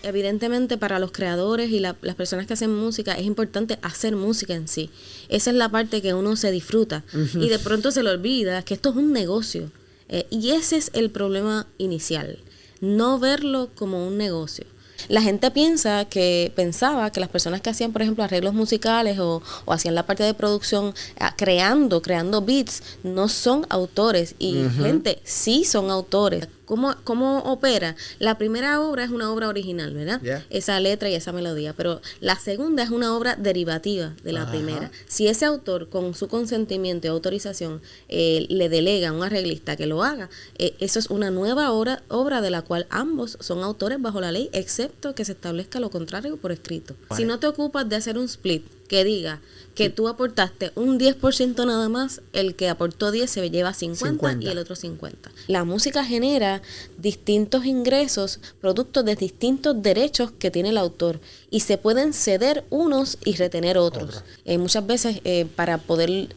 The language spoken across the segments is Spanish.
evidentemente para los creadores y las personas que hacen música es importante hacer música en sí. Esa es la parte que uno se disfruta y de pronto se le olvida que esto es un negocio. Y ese es el problema inicial, no verlo como un negocio. La gente pensaba que las personas que hacían, por ejemplo, arreglos musicales o hacían la parte de producción, creando beats, no son autores. Y gente, sí son autores. ¿Cómo opera? La primera obra es una obra original, ¿verdad? Yeah. Esa letra y esa melodía. Pero la segunda es una obra derivativa de la primera. Si ese autor, con su consentimiento y autorización, le delega a un arreglista que lo haga, eso es una nueva obra de la cual ambos son autores bajo la ley, excepto que se establezca lo contrario por escrito. Si no te ocupas de hacer un split que diga que tú aportaste un 10% nada más, el que aportó 10 se lleva 50 y el otro 50. La música genera distintos ingresos, productos de distintos derechos que tiene el autor, y se pueden ceder unos y retener otros. Muchas veces para poder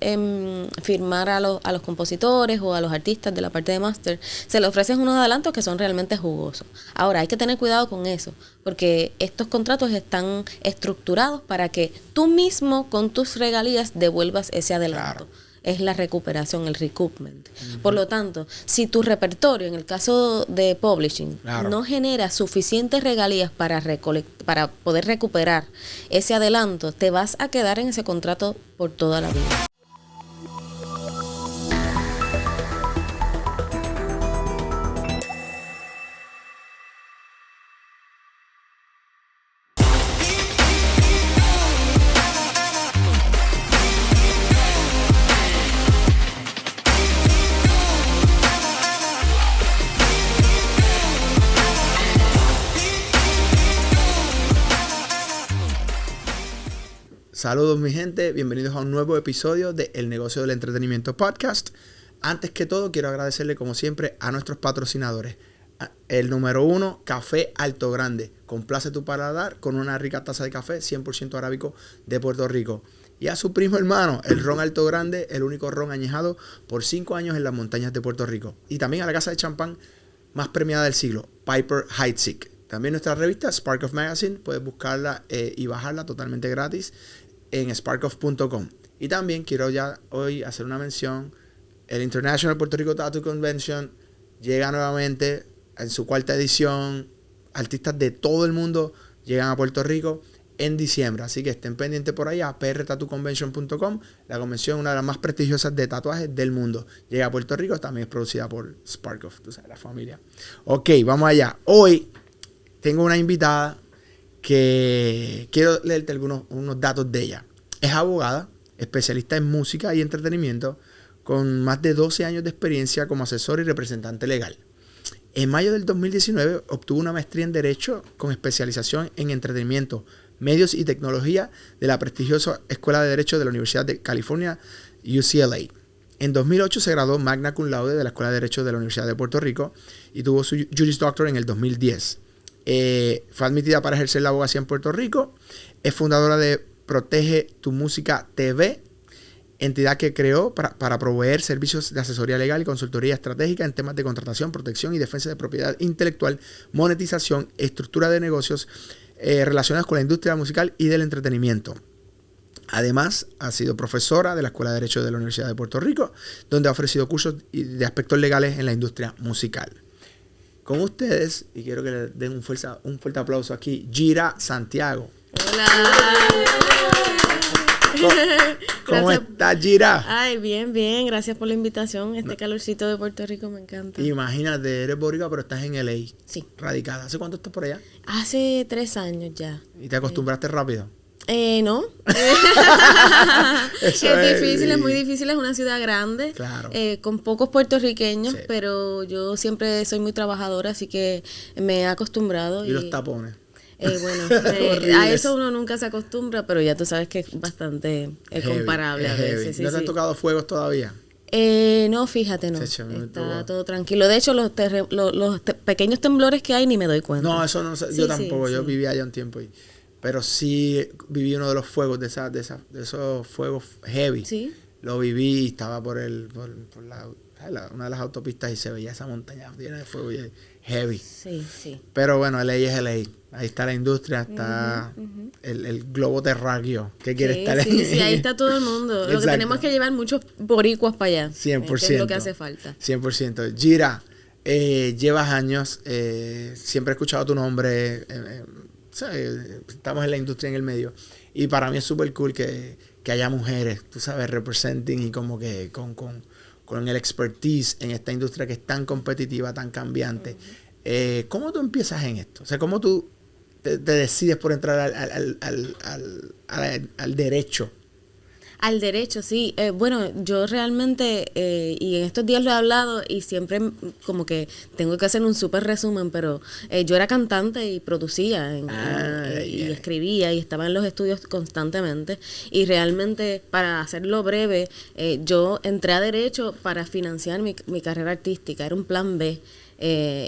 firmar a los compositores o a los artistas de la parte de máster, se le ofrecen unos adelantos que son realmente jugosos. Ahora, hay que tener cuidado con eso, porque estos contratos están estructurados para que tú mismo con tus regalías devuelvas ese adelanto. Claro. Es la recuperación, el recoupment. Por lo tanto, si tu repertorio, en el caso de publishing, no genera suficientes regalías para poder recuperar ese adelanto, te vas a quedar en ese contrato por toda la vida. Saludos mi gente, bienvenidos a un nuevo episodio de El Negocio del Entretenimiento Podcast. Antes que todo quiero agradecerle como siempre a nuestros patrocinadores. El número 1, Café Alto Grande. Complace tu paladar con una rica taza de café 100% arábico de Puerto Rico. Y a su primo hermano, el Ron Alto Grande, el único ron añejado por 5 años en las montañas de Puerto Rico. Y también a la casa de champán más premiada del siglo, Piper Heidsieck. También nuestra revista Spark of Magazine, puedes buscarla y bajarla totalmente gratis en sparkoff.com. Y también quiero ya hoy hacer una mención. El International Puerto Rico Tattoo Convention llega nuevamente en su 4ª edición. Artistas de todo el mundo llegan a Puerto Rico en diciembre. Así que estén pendientes por ahí a prtattooconvention.com. La convención, una de las más prestigiosas de tatuajes del mundo, llega a Puerto Rico. También es producida por Sparkoff, tú sabes, la familia. Ok, vamos allá. Hoy tengo una invitada que quiero leerte unos datos de ella. Es abogada, especialista en música y entretenimiento, con más de 12 años de experiencia como asesor y representante legal. En mayo del 2019 obtuvo una maestría en Derecho con especialización en entretenimiento, medios y tecnología de la prestigiosa Escuela de Derecho de la Universidad de California, UCLA. En 2008 se graduó magna cum laude de la Escuela de Derecho de la Universidad de Puerto Rico y tuvo su Juris Doctor en el 2010. Fue admitida para ejercer la abogacía en Puerto Rico. Es fundadora de Protege tu Música TV, entidad que creó para proveer servicios de asesoría legal y consultoría estratégica en temas de contratación, protección y defensa de propiedad intelectual, monetización, estructura de negocios relacionados con la industria musical y del entretenimiento. Además, ha sido profesora de la Escuela de Derecho de la Universidad de Puerto Rico, donde ha ofrecido cursos de aspectos legales en la industria musical. Con ustedes, y quiero que le den un fuerte aplauso aquí, Gira Santiago. Hola. ¿Cómo estás, Gira? Ay, bien, gracias por la invitación. Calorcito de Puerto Rico me encanta. Imagínate, eres boricua, pero estás en LA. Sí. Radicada. ¿Hace cuánto estás por allá? Hace 3 años ya. ¿Y te acostumbraste rápido? No. Es difícil, es muy difícil, es una ciudad grande, claro. Con pocos puertorriqueños, sí. Pero yo siempre soy muy trabajadora, así que me he acostumbrado. ¿Y los tapones? Bueno, a eso uno nunca se acostumbra, pero ya tú sabes que es bastante comparable a veces. ¿No te han tocado fuegos todavía? No, fíjate, no. Está todo tranquilo. De hecho, los pequeños temblores que hay ni me doy cuenta. No, eso no sé. Yo tampoco. Yo vivía allá un tiempo pero sí viví uno de los fuegos de esos fuegos heavy. Sí. Lo viví, estaba por la una de las autopistas y se veía esa montaña llena de fuego y heavy. Sí, sí. Pero bueno, LA es LA. Ahí está la industria, está el globo terráqueo que quiere estar Sí, sí, ahí está todo el mundo. Exacto. Lo que tenemos es que llevar muchos boricuas para allá. 100%. Que es lo que hace falta. 100%. Gira, llevas años, siempre he escuchado tu nombre, ¿sabes? Estamos en la industria en el medio. Y para mí es súper cool que haya mujeres, tú sabes, representing y como que con el expertise en esta industria que es tan competitiva, tan cambiante. ¿Cómo tú empiezas en esto? O sea, ¿cómo tú te decides por entrar al derecho? Al derecho, sí. Bueno, yo realmente, y en estos días lo he hablado y siempre como que tengo que hacer un súper resumen, pero yo era cantante y producía y escribía y estaba en los estudios constantemente. Y realmente, para hacerlo breve, yo entré a derecho para financiar mi carrera artística. Era un plan B.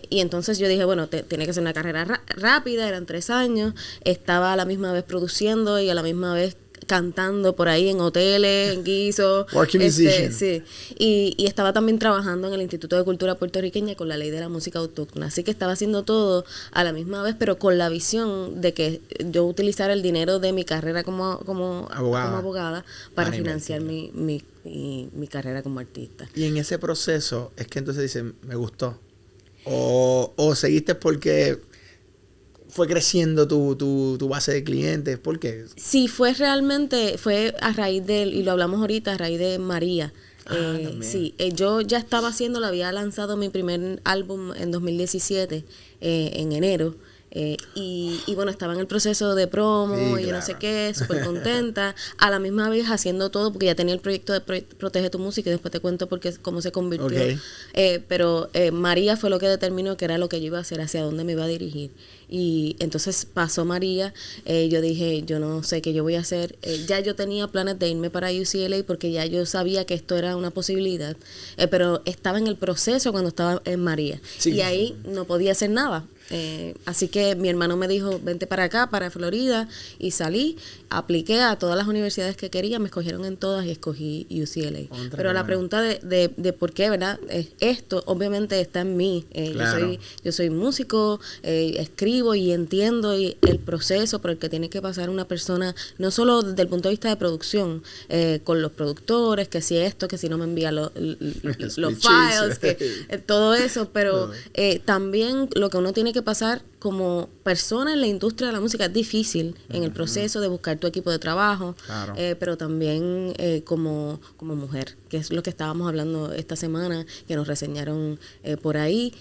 Y entonces yo dije, bueno, tiene que ser una carrera rápida, eran 3 años, estaba a la misma vez produciendo y a la misma vez cantando por ahí en hoteles, en guisos. Working musician. Sí. Y estaba también trabajando en el Instituto de Cultura Puertorriqueña con la ley de la música autóctona. Así que estaba haciendo todo a la misma vez, pero con la visión de que yo utilizara el dinero de mi carrera como abogada para financiar mi carrera como artista. Y en ese proceso es que entonces dicen, me gustó. O seguiste porque fue creciendo tu base de clientes. ¿Por qué? Sí, fue a raíz y lo hablamos ahorita, a raíz de María. Sí, yo ya estaba había lanzado mi primer álbum en 2017, en enero. Y bueno, estaba en el proceso de promo, sí, y claro. no sé qué, súper contenta, a la misma vez haciendo todo, porque ya tenía el proyecto de Protege tu Música, y después te cuento cómo se convirtió. Okay. Pero María fue lo que determinó que era lo que yo iba a hacer, hacia dónde me iba a dirigir. Y entonces pasó María, yo dije, yo no sé qué yo voy a hacer. Ya yo tenía planes de irme para UCLA porque ya yo sabía que esto era una posibilidad, pero estaba en el proceso cuando estaba en María. Sí, y ahí no podía hacer nada. Así que mi hermano me dijo, vente para acá, para Florida, y salí, apliqué a todas las universidades que quería, me escogieron en todas y escogí UCLA. Pero la pregunta de por qué, ¿verdad? Esto obviamente está en mí. Claro. Yo soy músico, escribo y entiendo el proceso por el que tiene que pasar una persona, no solo desde el punto de vista de producción, con los productores, que si esto, que si no me envía los files, que todo eso, pero también lo que uno tiene que pasar como persona en la industria de la música es difícil en el proceso de buscar tu equipo de trabajo, claro. Pero también como mujer, que es lo que estábamos hablando esta semana, que nos reseñaron por ahí,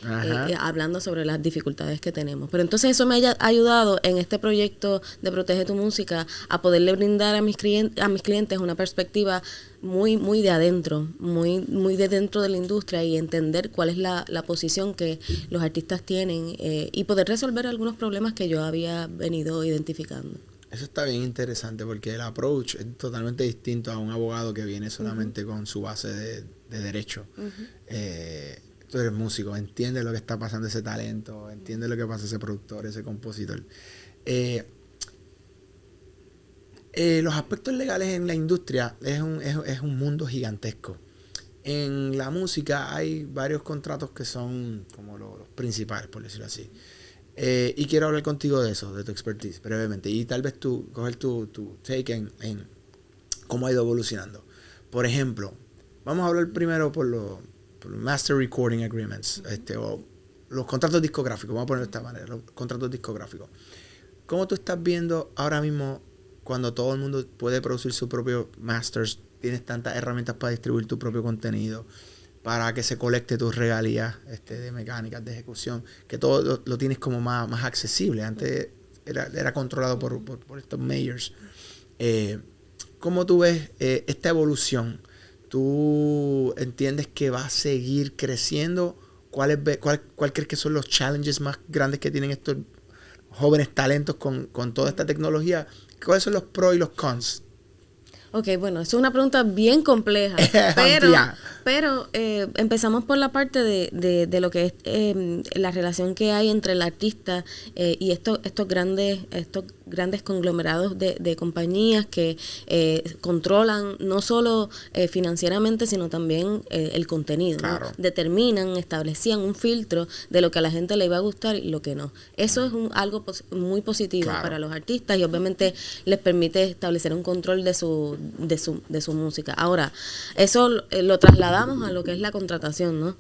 hablando sobre las dificultades que tenemos. Pero entonces eso me ha ayudado en este proyecto de Protege tu Música a poderle brindar a mis clientes una perspectiva muy de adentro, muy de dentro de la industria, y entender cuál es la posición que los artistas tienen, y poder resolver algunos problemas que yo había venido identificando. Eso está bien interesante porque el approach es totalmente distinto a un abogado que viene solamente con su base de derecho. Tú eres músico, entiendes lo que está pasando ese talento, entiendes lo que pasa ese productor, ese compositor. Los aspectos legales en la industria es un mundo gigantesco. En la música hay varios contratos que son como los principales, por decirlo así. Y quiero hablar contigo de eso, de tu expertise, brevemente. Y tal vez tú coger tu take en cómo ha ido evolucionando. Por ejemplo, vamos a hablar primero por los Master Recording Agreements, o los contratos discográficos, vamos a ponerlo de esta manera, los contratos discográficos. ¿Cómo tú estás viendo ahora mismo, cuando todo el mundo puede producir su propio masters, tienes tantas herramientas para distribuir tu propio contenido, para que se colecte tus regalías de mecánicas, de ejecución, que todo lo tienes como más accesible? Antes era controlado por estos mayors. ¿Cómo tú ves esta evolución? ¿Tú entiendes que va a seguir creciendo? ¿Cuál crees que son los challenges más grandes que tienen estos jóvenes talentos con toda esta tecnología? ¿Cuáles son los pros y los cons? Ok, bueno, es una pregunta bien compleja, pero Pero empezamos por la parte de lo que es la relación que hay entre el artista y estos grandes conglomerados de compañías que controlan no solo financieramente, sino también el contenido. Claro. ¿No? Determinan, establecían un filtro de lo que a la gente le iba a gustar y lo que no. Eso es algo muy positivo Claro. para los artistas y obviamente les permite establecer un control de su música. Ahora, eso lo trasladamos a lo que es la contratación, ¿no?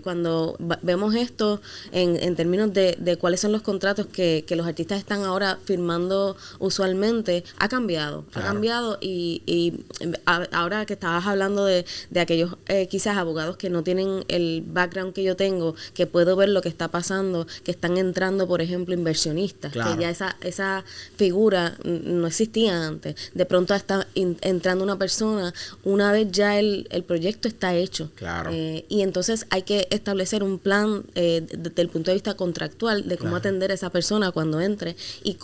Cuando vemos esto en términos de cuáles son los contratos que los artistas están ahora firmando usualmente, ha cambiado. Claro. Ha cambiado y ahora que estabas hablando de aquellos quizás abogados que no tienen el background que yo tengo, que puedo ver lo que está pasando, que están entrando, por ejemplo, inversionistas, claro. Que ya esa figura no existía antes. De pronto está entrando una persona, una vez ya el proyecto está hecho. Claro. Y entonces hay que establecer un plan desde el punto de vista contractual de cómo claro. Atender a esa persona cuando entre y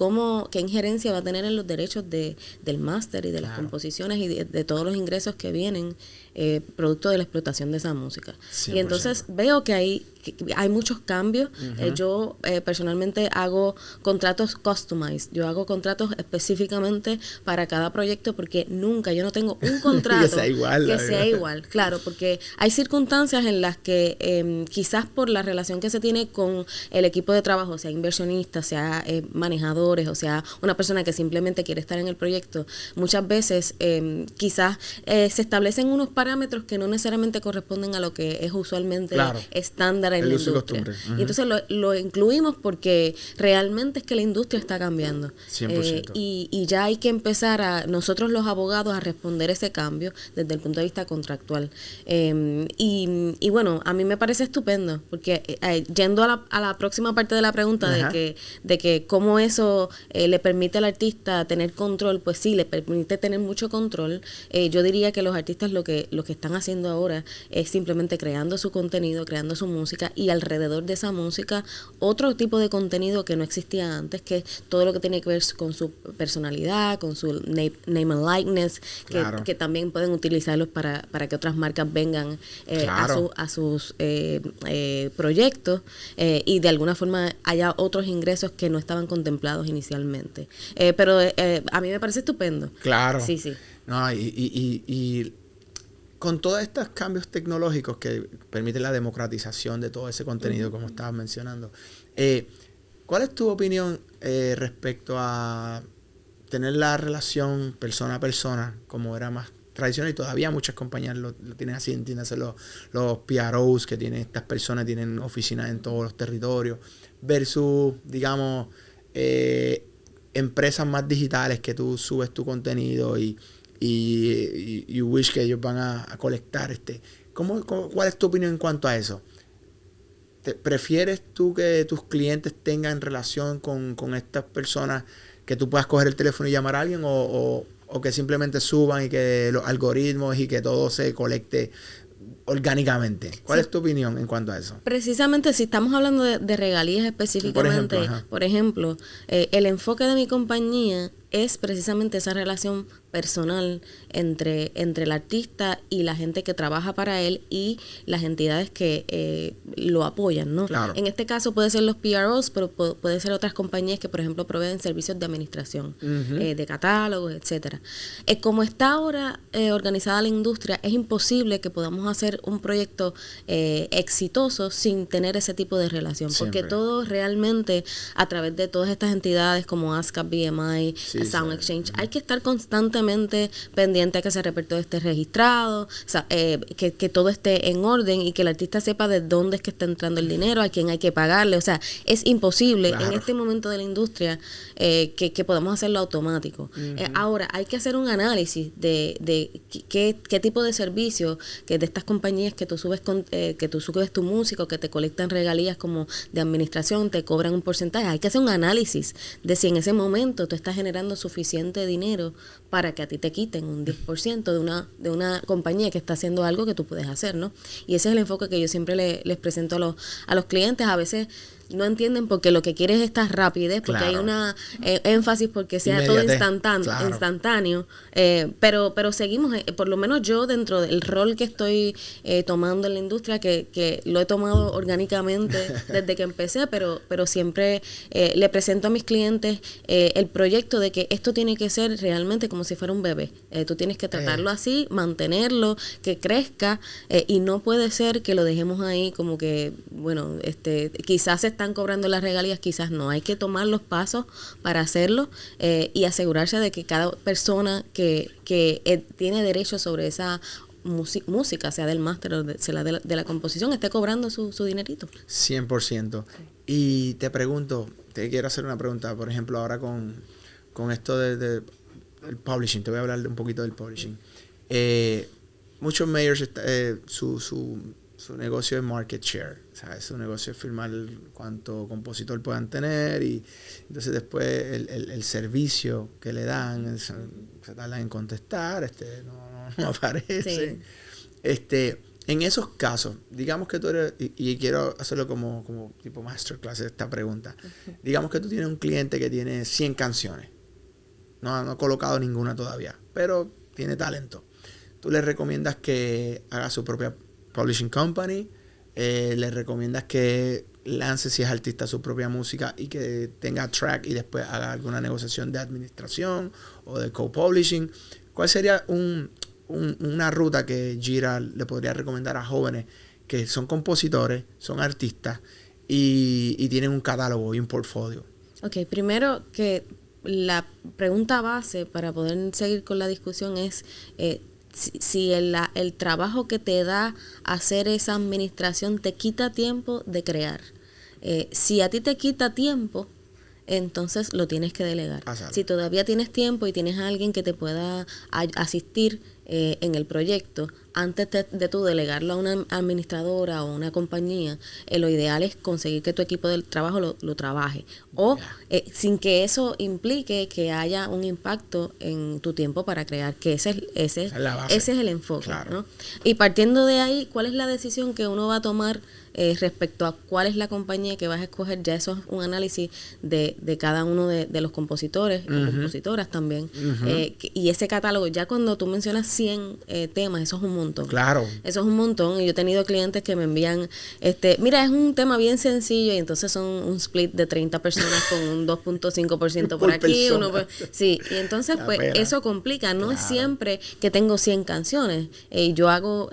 qué injerencia va a tener en los derechos del máster y de las composiciones y de todos los ingresos que vienen producto de la explotación de esa música. 100%. Y entonces veo que hay muchos cambios. Yo personalmente hago contratos customized. Yo hago contratos específicamente para cada proyecto porque yo no tengo un contrato que sea igual. Claro, porque hay circunstancias en las que quizás por la relación que se tiene con el equipo de trabajo, sea inversionistas, sea manejadores, o sea una persona que simplemente quiere estar en el proyecto, muchas veces quizás se establecen unos parámetros que no necesariamente corresponden a lo que es usualmente estándar en la industria. Y entonces lo incluimos porque realmente es que la industria está cambiando. 100%. Y ya hay que empezar nosotros los abogados a responder ese cambio desde el punto de vista contractual. Y bueno, a mí me parece estupendo porque yendo a la próxima parte de la pregunta de que cómo eso le permite al artista tener control, pues sí, le permite tener mucho control. Yo diría que los artistas lo que están haciendo ahora es simplemente creando su contenido, creando su música y alrededor de esa música otro tipo de contenido que no existía antes, que todo lo que tiene que ver con su personalidad, con su name and likeness, claro. que también pueden utilizarlos para que otras marcas vengan claro. a sus proyectos y de alguna forma haya otros ingresos que no estaban contemplados inicialmente. Pero a mí me parece estupendo. Claro. Sí, sí. No, y con todos estos cambios tecnológicos que permiten la democratización de todo ese contenido, como estabas mencionando, ¿cuál es tu opinión respecto a tener la relación persona a persona, como era más tradicional? Y todavía muchas compañías lo tienen así, entiéndase, los PROs que tienen estas personas, tienen oficinas en todos los territorios, versus, digamos, empresas más digitales que tú subes tu contenido y wish que ellos van a colectar. ¿Cuál es tu opinión en cuanto a eso? ¿Prefieres tú que tus clientes tengan relación con estas personas, que tú puedas coger el teléfono y llamar a alguien, o que simplemente suban y que los algoritmos y que todo se colecte orgánicamente? ¿Cuál es tu opinión en cuanto a eso? Precisamente, si estamos hablando de regalías específicamente, por ejemplo, el enfoque de mi compañía es precisamente esa relación personal entre el artista y la gente que trabaja para él y las entidades que lo apoyan, ¿no? Claro. En este caso puede ser los PROs, pero puede ser otras compañías que, por ejemplo, proveen servicios de administración, de catálogos, etcétera. Como está ahora organizada la industria, es imposible que podamos hacer un proyecto exitoso sin tener ese tipo de relación, porque todo realmente a través de todas estas entidades como ASCAP, BMI, Sound Exchange, hay que estar constantemente pendiente a que ese repertorio esté registrado, o sea, que todo esté en orden y que el artista sepa de dónde es que está entrando el dinero, a quién hay que pagarle. O sea, es imposible en este momento de la industria que podamos hacerlo automático. Ahora, hay que hacer un análisis de qué tipo de servicio que de estas compañías que tú subes tu música, que te colectan regalías como de administración, te cobran un porcentaje. Hay que hacer un análisis de si en ese momento tú estás generando suficiente dinero para que a ti te quiten un 10% de una compañía que está haciendo algo que tú puedes hacer, ¿no? Y ese es el enfoque que yo siempre les presento a los clientes. A veces no entienden porque lo que quieren es esta rapidez, porque hay una énfasis porque sea todo instantáneo, pero seguimos, por lo menos yo dentro del rol que estoy tomando en la industria, que lo he tomado orgánicamente desde que empecé, pero siempre le presento a mis clientes el proyecto de que esto tiene que ser realmente como si fuera un bebé. Tú tienes que tratarlo así, mantenerlo, que crezca, y no puede ser que lo dejemos ahí como que, bueno, quizás se están cobrando las regalías, quizás no. Hay que tomar los pasos para hacerlo y asegurarse de que cada persona que tiene derecho sobre esa música, sea del máster o sea de la composición, esté cobrando su dinerito. 100%. Y te pregunto, te quiero hacer una pregunta, por ejemplo, ahora con esto del publishing, te voy a hablar un poquito del publishing. Muchos mayors, su negocio es market share, ¿sabes? Su negocio es firmar cuánto compositor puedan tener, y entonces después el servicio que le dan se tardan en contestar, no aparece. Sí. En esos casos, digamos que tú eres, y quiero hacerlo como tipo masterclass esta pregunta, digamos que tú tienes un cliente que tiene 100 canciones, no ha colocado ninguna todavía, pero tiene talento. Tú le recomiendas que haga su propia publishing company, le recomiendas que lance, si es artista, su propia música y que tenga track y después haga alguna negociación de administración o de co-publishing. ¿Cuál sería una ruta que Gira le podría recomendar a jóvenes que son compositores, son artistas y tienen un catálogo y un portfolio? Ok, primero que la pregunta base para poder seguir con la discusión es si el trabajo que te da hacer esa administración te quita tiempo de crear. Si a ti te quita tiempo, entonces lo tienes que delegar. Pasado. Si todavía tienes tiempo y tienes a alguien que te pueda asistir en el proyecto, antes de tú delegarlo a una administradora o una compañía, lo ideal es conseguir que tu equipo de trabajo lo trabaje. O sin que eso implique que haya un impacto en tu tiempo para crear, que ese es el enfoque. Claro. ¿No? Y partiendo de ahí, ¿cuál es la decisión que uno va a tomar respecto a cuál es la compañía que vas a escoger? Ya eso es un análisis de cada uno de los compositores y compositoras también. Y ese catálogo, ya cuando tú mencionas 100 temas, eso es un montón. Claro. Eso es un montón. Y yo he tenido clientes que me envían, mira, es un tema bien sencillo, y entonces son un split de 30 personas con un 2.5% por aquí. Sí, y entonces pues eso complica. No es siempre que tengo 100 canciones.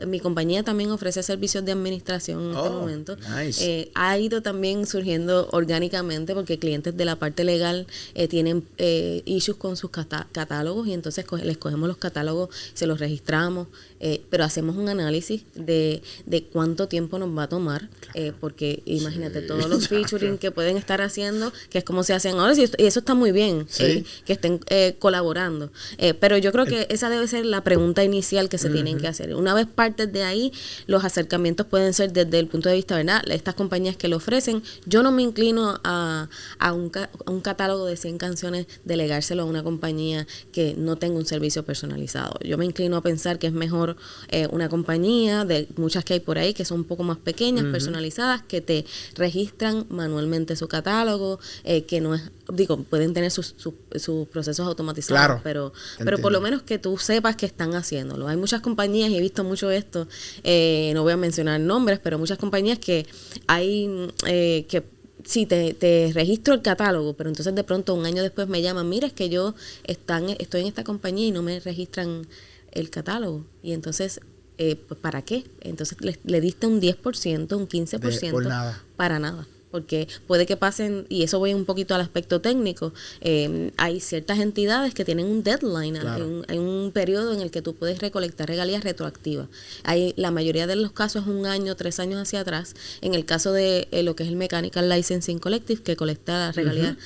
Mi compañía también ofrece servicios de administración en este momento. Nice. Ha ido también surgiendo orgánicamente porque clientes de la parte legal tienen issues con sus catálogos, y entonces les cogemos los catálogos, se los registramos, pero hacemos un análisis de cuánto tiempo nos va a tomar, porque imagínate todos los featuring que pueden estar haciendo, que es como se hacen ahora, y eso está muy bien, que estén colaborando, pero yo creo que esa debe ser la pregunta inicial que se tienen que hacer. Una vez partes de ahí, los acercamientos pueden ser desde el punto de vista, ¿verdad? Estas compañías que lo ofrecen, yo no me inclino a un catálogo de 100 canciones, delegárselo a una compañía que no tenga un servicio personalizado. Yo me inclino a pensar que es mejor una compañía, de muchas que hay por ahí, que son un poco más pequeñas, personalizadas, que te registran manualmente su catálogo, que no es, pueden tener sus procesos automatizados, claro, pero por lo menos que tú sepas que están haciéndolo. Hay muchas compañías, y he visto mucho esto, no voy a mencionar nombres, pero muchas compañías que hay que sí, te registro el catálogo, pero entonces de pronto un año después me llaman, mira, es que yo estoy en esta compañía y no me registran el catálogo. Y entonces, pues, ¿para qué? Entonces le diste un 10%, un 15%. Por nada. Para nada. Porque puede que pasen, y eso voy un poquito al aspecto técnico, hay ciertas entidades que tienen un deadline, claro. hay un periodo en el que tú puedes recolectar regalías retroactivas. La mayoría de los casos es 1 año, 3 años hacia atrás. En el caso de lo que es el Mechanical Licensing Collective, que colecta las regalías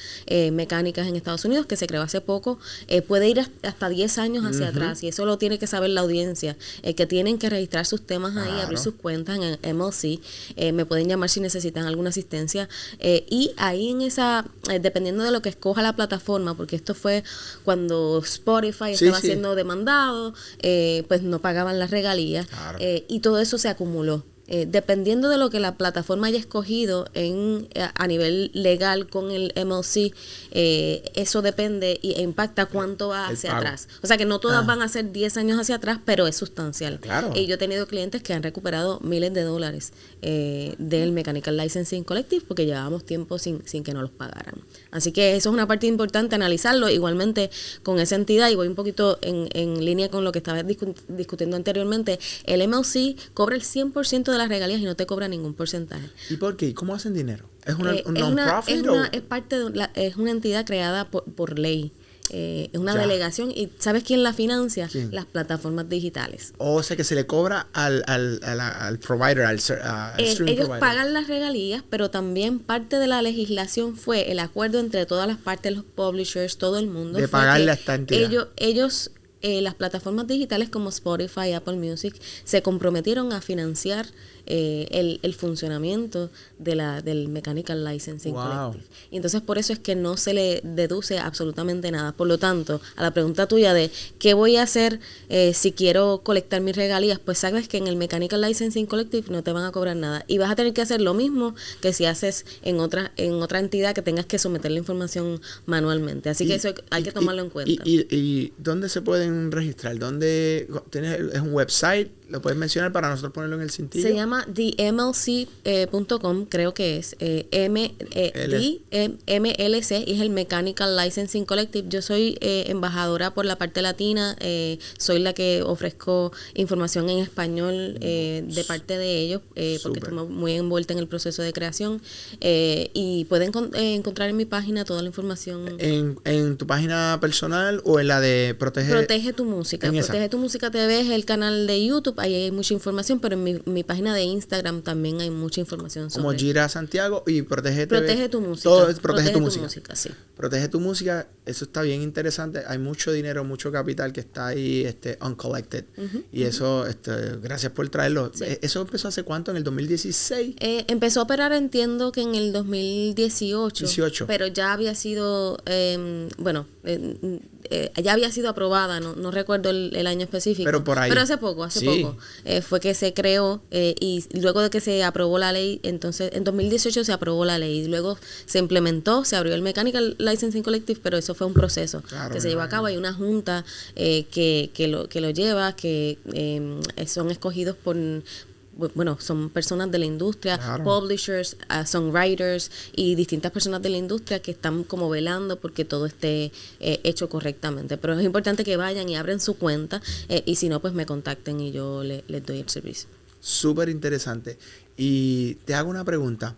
mecánicas en Estados Unidos, que se creó hace poco, puede ir hasta 10 años hacia atrás, y eso lo tiene que saber la audiencia, que tienen que registrar sus temas ahí, claro. Abrir sus cuentas en MLC, me pueden llamar si necesitan alguna asistencia. Y ahí en esa, dependiendo de lo que escoja la plataforma, porque esto fue cuando Spotify estaba siendo demandado, pues no pagaban las regalías, claro. Y todo eso se acumuló. dependiendo de lo que la plataforma haya escogido a nivel legal con el MLC, eso depende e impacta cuánto va hacia atrás. O sea que no todas van a ser 10 años hacia atrás, pero es sustancial. Claro. Y yo he tenido clientes que han recuperado miles de dólares del Mechanical Licensing Collective porque llevábamos tiempo sin que no los pagaran. Así que eso es una parte importante, analizarlo. Igualmente con esa entidad, y voy un poquito en línea con lo que estaba discutiendo anteriormente, el MLC cobra el 100% de las regalías y no te cobra ningún porcentaje. ¿Y por qué? ¿Cómo hacen dinero? ¿Es un es non-profit? Es una entidad creada por ley. Es una delegación. ¿Y sabes quién la financia? ¿Quién? Las plataformas digitales. O sea que se le cobra al provider, al streaming ellos provider. pagan las regalías, pero también parte de la legislación fue el acuerdo entre todas las partes, los publishers, todo el mundo. De pagarle a esta entidad. Ellos las plataformas digitales como Spotify, Apple Music, se comprometieron a financiar el funcionamiento del Mechanical Licensing Collective. Y entonces por eso es que no se le deduce absolutamente nada. Por lo tanto, a la pregunta tuya de qué voy a hacer si quiero colectar mis regalías, pues sabes que en el Mechanical Licensing Collective no te van a cobrar nada. Y vas a tener que hacer lo mismo que si haces en otra entidad que tengas que someter la información manualmente. Así que eso hay que tomarlo en cuenta. ¿Y dónde se pueden registrar? ¿Dónde es un website? ¿Lo puedes mencionar para nosotros ponerlo en el cintillo? Se llama themlc.com, creo que es MLC, y es el Mechanical Licensing Collective. Yo soy embajadora por la parte latina, soy la que ofrezco información en español de parte de ellos, porque estoy muy envuelta en el proceso de creación, y pueden encontrar en mi página toda la información. ¿En tu página personal o en la de Protege tu Música? Protege tu Música TV es el canal de YouTube, ahí hay mucha información, pero en mi página de Instagram también hay mucha información sobre... Como Gira Santiago y Protege tu Música. Todo es Protege tu Música. Sí. Protege tu Música, eso está bien interesante. Hay mucho dinero, mucho capital que está ahí uncollected. Y eso, gracias por traerlo. Sí. ¿Eso empezó hace cuánto? ¿En el 2016? Empezó a operar, entiendo que en el 2018. Pero ya había sido, ya había sido aprobada, no recuerdo el año específico. Pero por ahí. Pero hace poco. Fue que se creó, y luego de que se aprobó la ley, entonces en 2018 se aprobó la ley, y luego se implementó, se abrió el Mechanical Licensing Collective, pero eso fue un proceso que se llevó a cabo. Hay una junta que lo lleva, que son escogidos son personas de la industria, publishers, songwriters y distintas personas de la industria que están como velando porque todo esté hecho correctamente. Pero es importante que vayan y abren su cuenta, y si no, pues me contacten y yo les doy el servicio. Súper interesante. Y te hago una pregunta.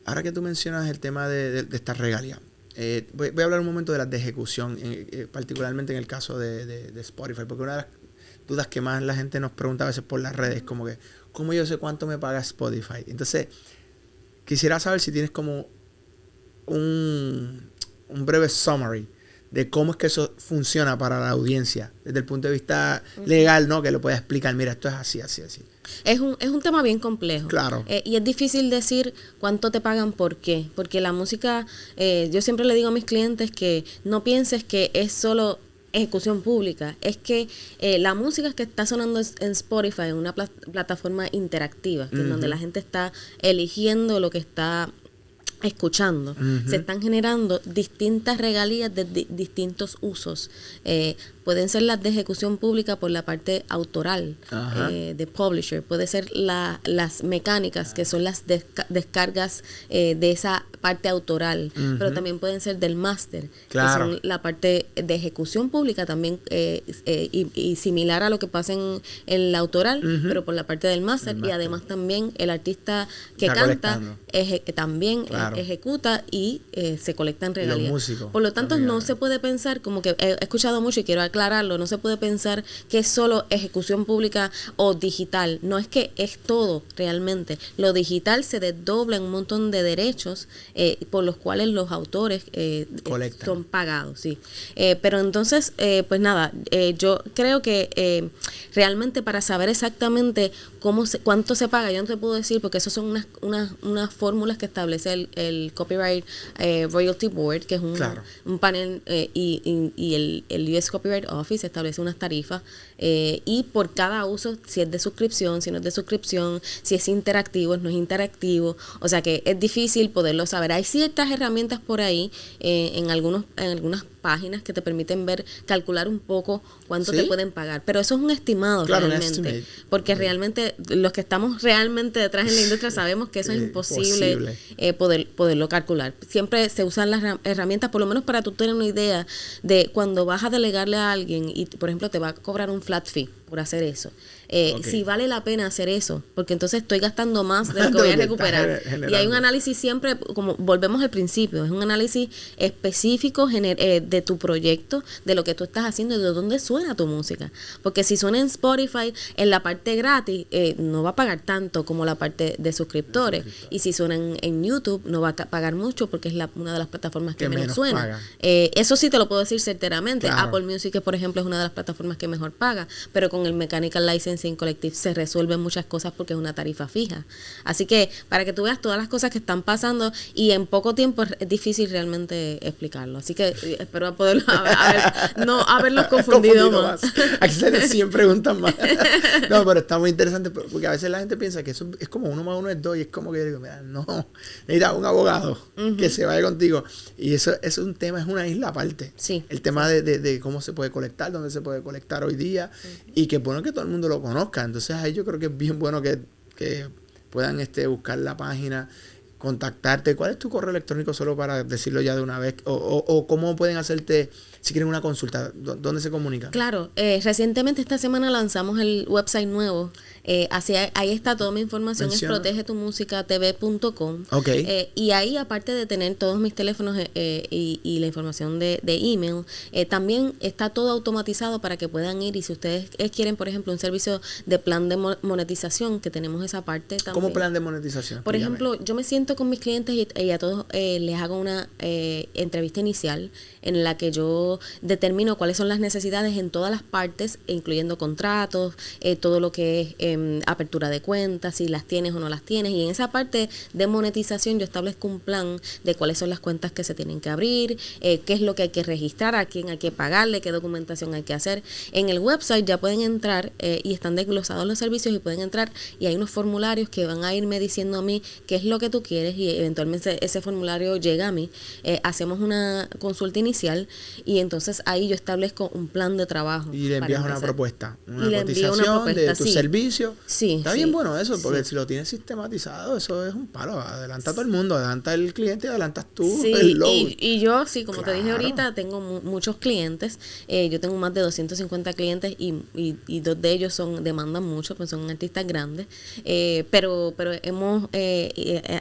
Ahora que tú mencionas el tema de estas regalías, voy a hablar un momento de las de ejecución, particularmente en el caso de Spotify, porque una de las dudas que más la gente nos pregunta a veces por las redes, como que, ¿cómo yo sé cuánto me paga Spotify? Entonces, quisiera saber si tienes como un breve summary de cómo es que eso funciona para la audiencia, desde el punto de vista legal, ¿no? Que lo pueda explicar, mira, esto es así. Es un tema bien complejo. Claro. Y es difícil decir cuánto te pagan, ¿por qué? Porque la música, yo siempre le digo a mis clientes que no pienses que es solo ejecución pública, es que la música que está sonando en Spotify es una plataforma interactiva, que es donde la gente está eligiendo lo que está escuchando. Se están generando distintas regalías de distintos usos. Pueden ser las de ejecución pública por la parte autoral, de publisher. Puede ser las mecánicas, que son las descargas de esa parte autoral. Pero también pueden ser del máster, que son la parte de ejecución pública también, y similar a lo que pasa en la autoral, pero por la parte del máster. Y además también el artista que canta también ejecuta y se colectan regalías. Por lo tanto, no se puede pensar, como que he escuchado mucho y quiero aclararlo, no se puede pensar que es solo ejecución pública o digital. No, es que es todo realmente. Lo digital se desdobla en un montón de derechos por los cuales los autores son pagados, sí. Pero entonces, pues nada, yo creo que realmente para saber exactamente cuánto se paga, yo no te puedo decir, porque esas son unas fórmulas que establece el Copyright Royalty Board, que es un panel, y el US Copyright Office, se establece unas tarifas y por cada uso, si es de suscripción, si no es de suscripción, si es interactivo, no es interactivo, o sea que es difícil poderlo saber. Hay ciertas herramientas por ahí en algunas páginas que te permiten calcular un poco cuánto te pueden pagar, pero eso es un estimado realmente, porque realmente los que estamos realmente detrás en la industria sabemos que eso es imposible poderlo calcular. Siempre se usan las herramientas, por lo menos para tú tener una idea de cuando vas a delegarle a alguien y, por ejemplo, te va a cobrar un flat fee por hacer eso. Si vale la pena hacer eso, porque entonces estoy gastando más de lo que voy a recuperar. Y hay un análisis siempre, como volvemos al principio, es un análisis específico de tu proyecto, de lo que tú estás haciendo y de dónde suena tu música. Porque si suena en Spotify, en la parte gratis, no va a pagar tanto como la parte de suscriptores. Y si suena en YouTube, no va a pagar mucho porque es una de las plataformas que menos suena. Eso sí te lo puedo decir certeramente. Claro. Apple Music, por ejemplo, es una de las plataformas que mejor paga, pero con el Mechanical Licensing Collective se resuelven muchas cosas porque es una tarifa fija. Así que para que tú veas todas las cosas que están pasando y en poco tiempo es difícil realmente explicarlo. Así que espero poderlo no haberlos confundido más. Aquí salen 100 preguntas más. No, pero está muy interesante porque a veces la gente piensa que eso es como 1 más 1 es 2 y es como que digo, mira, no, necesitas un abogado que se vaya contigo. Y eso es un tema, es una isla aparte. Sí, el tema de cómo se puede colectar, dónde se puede colectar hoy día y que es bueno que todo el mundo lo conozca. Entonces ahí yo creo que es bien bueno que puedan buscar la página, contactarte. ¿Cuál es tu correo electrónico solo para decirlo ya de una vez? O cómo pueden hacerte, si quieren una consulta, ¿dónde se comunican? Claro, recientemente esta semana lanzamos el website nuevo. Ahí está toda mi información, es protegetumusica.tv.com. Okay. Y ahí, aparte de tener todos mis teléfonos y la información de email, también está todo automatizado para que puedan ir y si ustedes quieren, por ejemplo, un servicio de plan de monetización, que tenemos esa parte también. ¿Cómo plan de monetización? Por ejemplo, yo me siento con mis clientes y a todos les hago una entrevista inicial en la que yo determino cuáles son las necesidades en todas las partes, incluyendo contratos, todo lo que es apertura de cuentas, si las tienes o no las tienes, y en esa parte de monetización yo establezco un plan de cuáles son las cuentas que se tienen que abrir, qué es lo que hay que registrar, a quién hay que pagarle, qué documentación hay que hacer. En el website ya pueden entrar y están desglosados los servicios y pueden entrar y hay unos formularios que van a irme diciendo a mí qué es lo que tú quieres y eventualmente ese formulario llega a mí. Hacemos una consulta inicial y entonces ahí yo establezco un plan de trabajo. Y le envías una propuesta, una cotización de tu servicio. Sí, está bien bueno eso, porque si lo tienes sistematizado, eso es un palo. Adelanta a todo el mundo, adelanta el cliente y adelantas tú el load. Y yo, sí, como te dije ahorita, tengo muchos clientes. Yo tengo más de 250 clientes y 2 de ellos demandan mucho, pues son artistas grandes. Pero hemos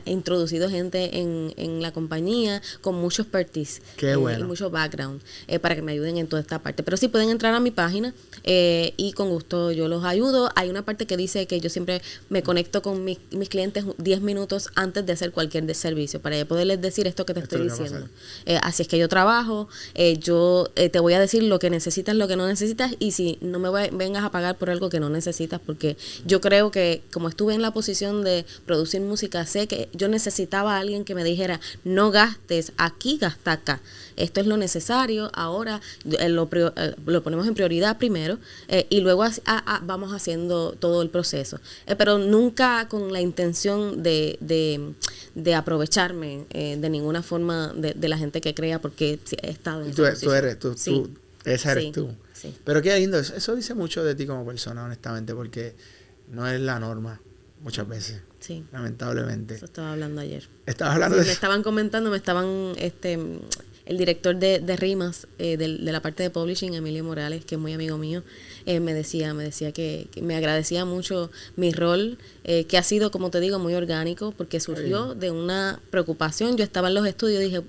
introducido gente en la compañía con mucho expertise. Qué bueno. Y mucho background para que me ayuden en toda esta parte. Pero sí pueden entrar a mi página y con gusto yo los ayudo. Hay una parte que dice que yo siempre me conecto con mis clientes 10 minutos antes de hacer cualquier servicio para poderles decir esto que te estoy diciendo. Así es que yo trabajo, yo te voy a decir lo que necesitas, lo que no necesitas y si no me vengas a pagar por algo que no necesitas, porque yo creo que como estuve en la posición de producir música, sé que yo necesitaba a alguien que me dijera, no gastes aquí, gasta acá. Esto es lo necesario, ahora lo ponemos en prioridad primero y luego vamos haciendo todo el proceso. Pero nunca con la intención de aprovecharme de ninguna forma de la gente que crea, porque he estado en esa posición. Esa eres tú. Sí. Pero qué lindo, eso dice mucho de ti como persona, honestamente, porque no es la norma muchas veces. Sí. Lamentablemente. Eso estaba hablando ayer. ¿Estabas hablando de eso? Me estaban comentando, el director de rimas de la parte de publishing, Emilio Morales, que es muy amigo mío, me decía que me agradecía mucho mi rol, que ha sido, como te digo, muy orgánico, porque surgió de una preocupación. Yo estaba en los estudios, dije,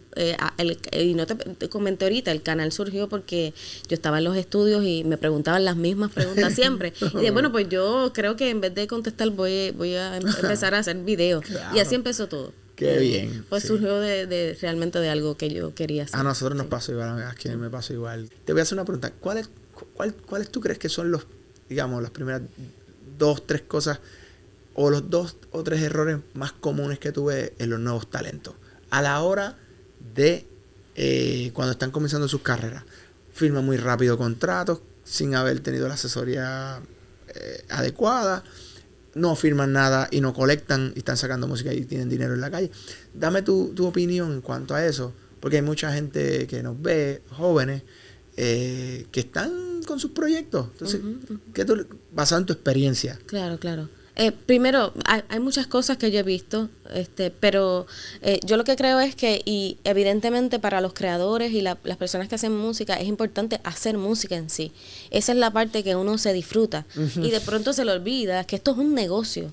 y no te comenté ahorita, el canal surgió porque yo estaba en los estudios y me preguntaban las mismas preguntas siempre. Y dije, bueno, pues yo creo que en vez de contestar voy a empezar a hacer videos. Claro. Y así empezó todo. Qué bien. Pues surgió realmente de algo que yo quería hacer. A nosotros nos pasó igual, a quienes me pasó igual. Te voy a hacer una pregunta. ¿Cuáles tú crees que son las primeras 2, 3 cosas o los 2 o 3 errores más comunes que tuve en los nuevos talentos a la hora de cuando están comenzando sus carreras? firman muy rápido contratos sin haber tenido la asesoría adecuada, no firman nada y no colectan y están sacando música y tienen dinero en la calle. Dame tu opinión en cuanto a eso, porque hay mucha gente que nos ve, jóvenes, que están con sus proyectos. Entonces, ¿qué tú, basado en tu experiencia? Claro, claro. Primero, hay muchas cosas que yo he visto, pero yo lo que creo es que, y evidentemente para los creadores y las personas que hacen música, es importante hacer música en sí. Esa es la parte que uno se disfruta y de pronto se le olvida que esto es un negocio.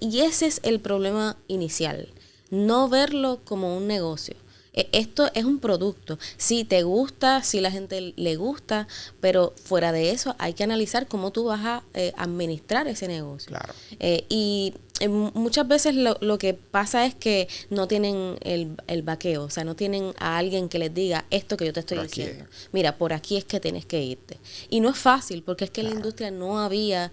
Y ese es el problema inicial, no verlo como un negocio. Esto es un producto. Si te gusta, si la gente le gusta, pero fuera de eso hay que analizar cómo tú vas a administrar ese negocio. Claro. Y muchas veces lo que pasa es que no tienen el vaqueo, o sea, no tienen a alguien que les diga esto que yo te estoy diciendo. Mira, por aquí es que tienes que irte. Y no es fácil, porque es que en la industria no había,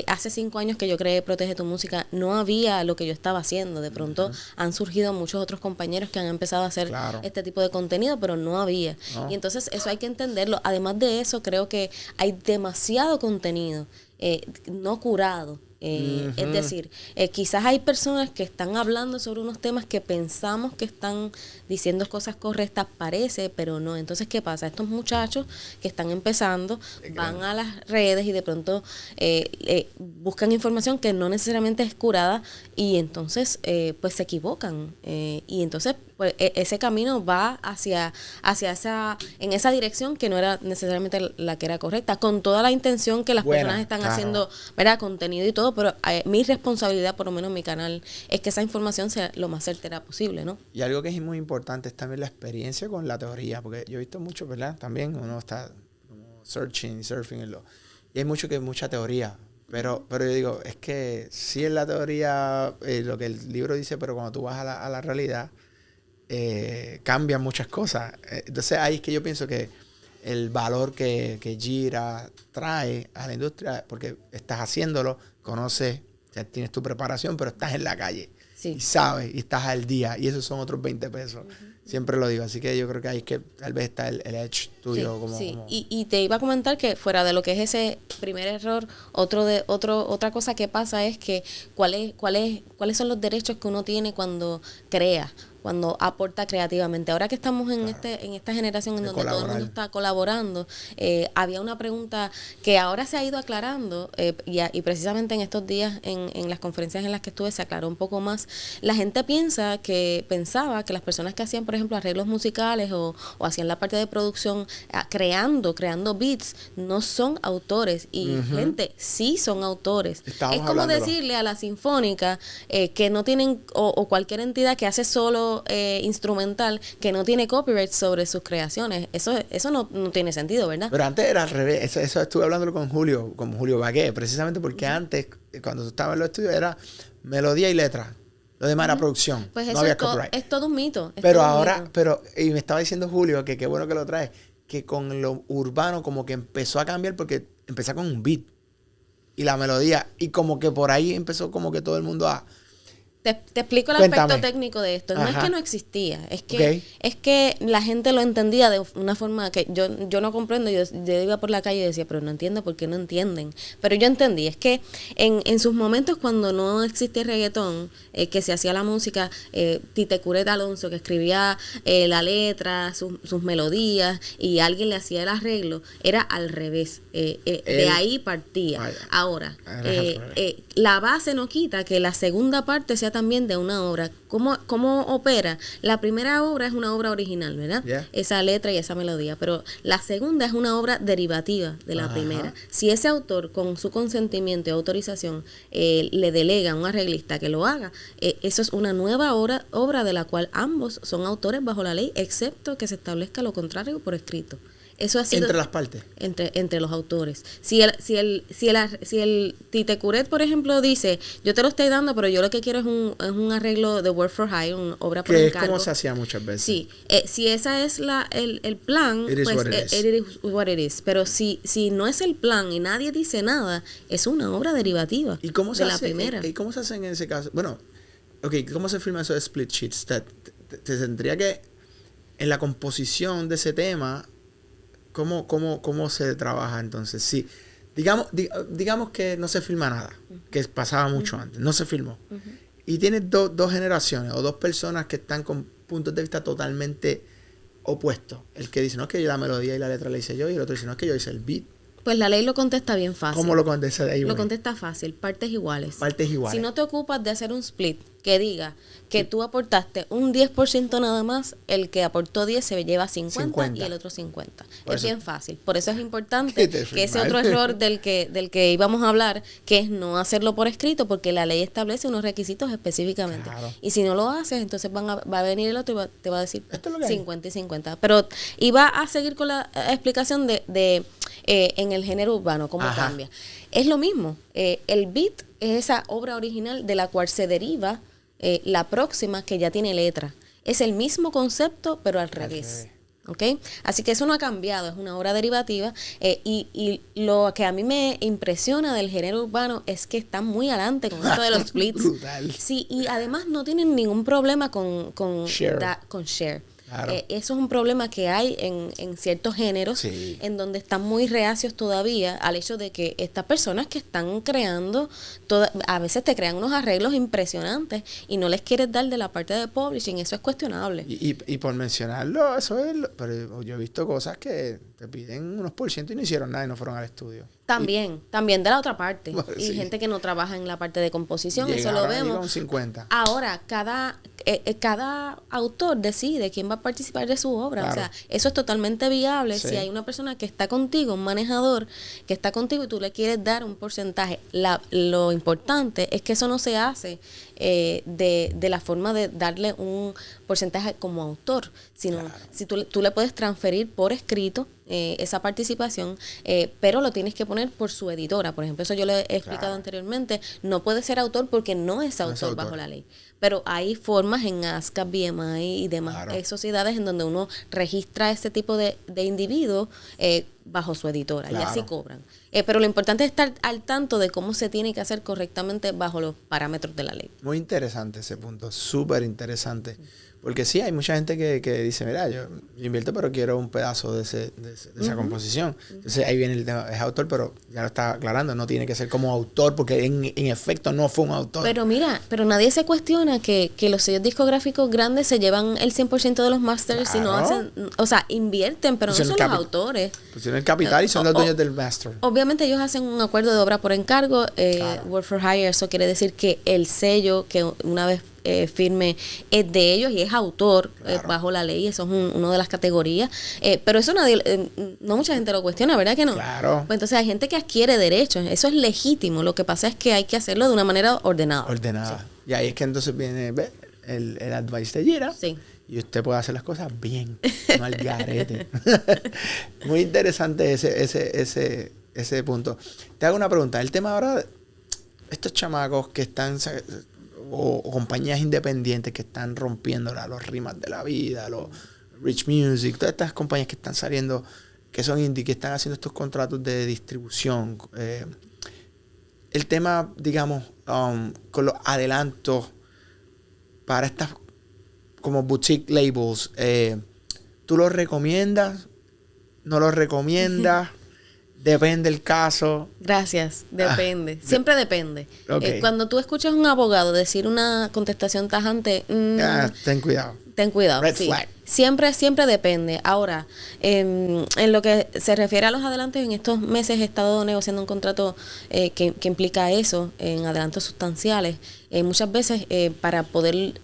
hace 5 años que yo creé Protege tu Música, no había lo que yo estaba haciendo. De pronto han surgido muchos otros compañeros que han empezado a hacer este tipo de contenido, pero no había. Y entonces eso hay que entenderlo. Además de eso, creo que hay demasiado contenido no curado. Es decir, quizás hay personas que están hablando sobre unos temas que pensamos que están diciendo cosas correctas, parece, pero no. Entonces, ¿qué pasa? Estos muchachos que están empezando van a las redes y de pronto buscan información que no necesariamente es curada y entonces pues se equivocan. Y entonces pues ese camino va hacia en esa dirección que no era necesariamente la que era correcta, con toda la intención que las personas están haciendo, ¿verdad? Contenido y todo, pero mi responsabilidad, por lo menos en mi canal, es que esa información sea lo más certera posible, ¿no? Y algo que es muy importante es también la experiencia con la teoría, porque yo he visto mucho, ¿verdad? También uno está como surfing y hay mucha teoría, pero yo digo, es que sí es la teoría, lo que el libro dice, pero cuando tú vas a la realidad, cambian muchas cosas. Entonces ahí es que yo pienso que el valor que Gira trae a la industria, porque estás haciéndolo, conoces, ya tienes tu preparación, pero estás en la calle. Sí. Y sabes, y estás al día, y esos son otros 20 pesos. Siempre lo digo, así que yo creo que ahí es que tal vez está el edge tuyo. Sí. Y te iba a comentar que fuera de lo que es ese primer error, otra cosa que pasa es que cuáles son los derechos que uno tiene cuando crea, cuando aporta creativamente. Ahora que estamos en esta generación en donde todo el mundo está colaborando, había una pregunta que ahora se ha ido aclarando y precisamente en estos días en las conferencias en las que estuve se aclaró un poco más. La gente pensaba que las personas que hacían, por ejemplo, arreglos musicales o hacían la parte de producción creando beats, no son autores. Y gente, sí son autores. Es como decirle a la Sinfónica que no tienen, o cualquier entidad que hace solo instrumental, que no tiene copyright sobre sus creaciones. Eso no tiene sentido, ¿verdad? Pero antes era al revés. Eso estuve hablándolo con Julio Bagué, precisamente porque antes, cuando estaba en los estudios, era melodía y letra. Lo demás era producción. Pues no eso había copyright. Es todo un mito. Pero ahora, y me estaba diciendo Julio, que qué bueno que lo trae, que con lo urbano como que empezó a cambiar porque empezó con un beat y la melodía, y como que por ahí empezó como que todo el mundo a... Te explico el aspecto técnico de esto. No es que no existía, es que la gente lo entendía de una forma que yo no comprendo. Yo iba por la calle y decía, pero no entiendo por qué no entienden. Pero yo entendí, es que en sus momentos cuando no existía reggaetón, que se hacía la música, Tite Curet Alonso, que escribía la letra, sus melodías, y alguien le hacía el arreglo, era al revés. De ahí partía. Ahora, la base no quita que la segunda parte sea también de una obra. ¿Cómo opera? La primera obra es una obra original, ¿verdad? Yeah. Esa letra y esa melodía, pero la segunda es una obra derivativa de la primera. Si ese autor, con su consentimiento y autorización, le delega a un arreglista que lo haga, eso es una nueva obra de la cual ambos son autores bajo la ley, excepto que se establezca lo contrario por escrito. Eso ha sido entre las partes. Entre los autores. Si el Tite Curet, por ejemplo, dice, yo te lo estoy dando, pero yo lo que quiero es un arreglo de Word for Hire, una obra por encargo. Que es como se hacía muchas veces. Sí. Si esa es el plan, it pues it is what it is. Pero si no es el plan y nadie dice nada, es una obra derivativa de la primera. ¿Y cómo se hace en ese caso? Bueno, ¿cómo se firman esos split sheets? Te tendría que, en la composición de ese tema, ¿Cómo se trabaja entonces? Sí, digamos que no se filma nada, que pasaba mucho antes, no se filmó. Y tienes dos generaciones o dos personas que están con puntos de vista totalmente opuestos. El que dice, no, es que la melodía y la letra la hice yo, y el otro dice, no, es que yo hice el beat. Pues la ley lo contesta bien fácil. ¿Cómo lo contesta ahí? Lo contesta fácil, partes iguales. Partes iguales. Si no te ocupas de hacer un split que diga que tú aportaste un 10% nada más, el que aportó 10 se lleva 50 y el otro 50. Es bien fácil. Por eso es importante que ese otro error del que íbamos a hablar, que es no hacerlo por escrito, porque la ley establece unos requisitos específicamente. Claro. Y si no lo haces, entonces va a venir el otro y te va a decir 50 y 50. Pero iba a seguir con la explicación de en el género urbano, cómo cambia. Es lo mismo. El beat es esa obra original de la cual se deriva la próxima que ya tiene letra. Es el mismo concepto, pero al revés. ¿Okay? Así que eso no ha cambiado, es una obra derivativa. Y lo que a mí me impresiona del género urbano es que están muy adelante con esto de los splits. Sí, y además no tienen ningún problema con share. Claro. Eso es un problema que hay en ciertos géneros, en donde están muy reacios todavía al hecho de que estas personas que están creando, a veces te crean unos arreglos impresionantes y no les quieres dar de la parte de publishing. Eso es cuestionable. Y por mencionarlo, eso es, pero yo he visto cosas que te piden unos % y no hicieron nada y no fueron al estudio. También de la otra parte. Bueno, y gente que no trabaja en la parte de composición, eso lo vemos. 50. Ahora, cada autor decide quién va a participar de su obra. Claro. O sea, eso es totalmente viable. Si hay una persona que está contigo, un manejador que está contigo y tú le quieres dar un porcentaje. Lo importante es que eso no se hace de la forma de darle un porcentaje como autor, sino si tú le puedes transferir por escrito esa participación, pero lo tienes que poner por su editora. Por ejemplo, eso yo le he explicado anteriormente. No puede ser autor porque no es autor bajo la ley. Pero hay formas en ASCAP, BMI y demás sociedades en donde uno registra este tipo de individuos bajo su editora y así cobran. Pero lo importante es estar al tanto de cómo se tiene que hacer correctamente bajo los parámetros de la ley. Muy interesante ese punto, súper interesante. Porque sí, hay mucha gente que dice, mira, yo invierto, pero quiero un pedazo de esa composición. Entonces ahí viene el tema, es autor, pero ya lo está aclarando, no tiene que ser como autor, porque en efecto no fue un autor. Pero mira, nadie se cuestiona que los sellos discográficos grandes se llevan el 100% de los masters y no hacen, o sea, invierten, pero no son los autores. Pusieron el capital y son los dueños del master. Obviamente ellos hacen un acuerdo de obra por encargo, Work for Hire, eso quiere decir que el sello que una vez firme es de ellos y es autor bajo la ley, eso es una de las categorías, pero eso no mucha gente lo cuestiona, ¿verdad que no? Claro. Pues entonces hay gente que adquiere derechos, eso es legítimo, lo que pasa es que hay que hacerlo de una manera ordenada. Sí. Y ahí es que entonces viene el advice de Gira. Sí. Y usted puede hacer las cosas bien, no al garete. Muy interesante ese punto. Te hago una pregunta, el tema ahora de estos chamacos que están o compañías independientes que están rompiendo los rimas de la vida, los Rich Music, todas estas compañías que están saliendo, que son indie, que están haciendo estos contratos de distribución. El tema, digamos, con los adelantos para estas como boutique labels, ¿tú los recomiendas? ¿No los recomiendas? Depende el caso. Gracias, depende. Siempre depende. Okay. Cuando tú escuchas a un abogado decir una contestación tajante, ten cuidado. Ten cuidado. Red flag. Siempre depende. Ahora, en lo que se refiere a los adelantos, en estos meses he estado negociando un contrato que implica eso, en adelantos sustanciales. Muchas veces para poder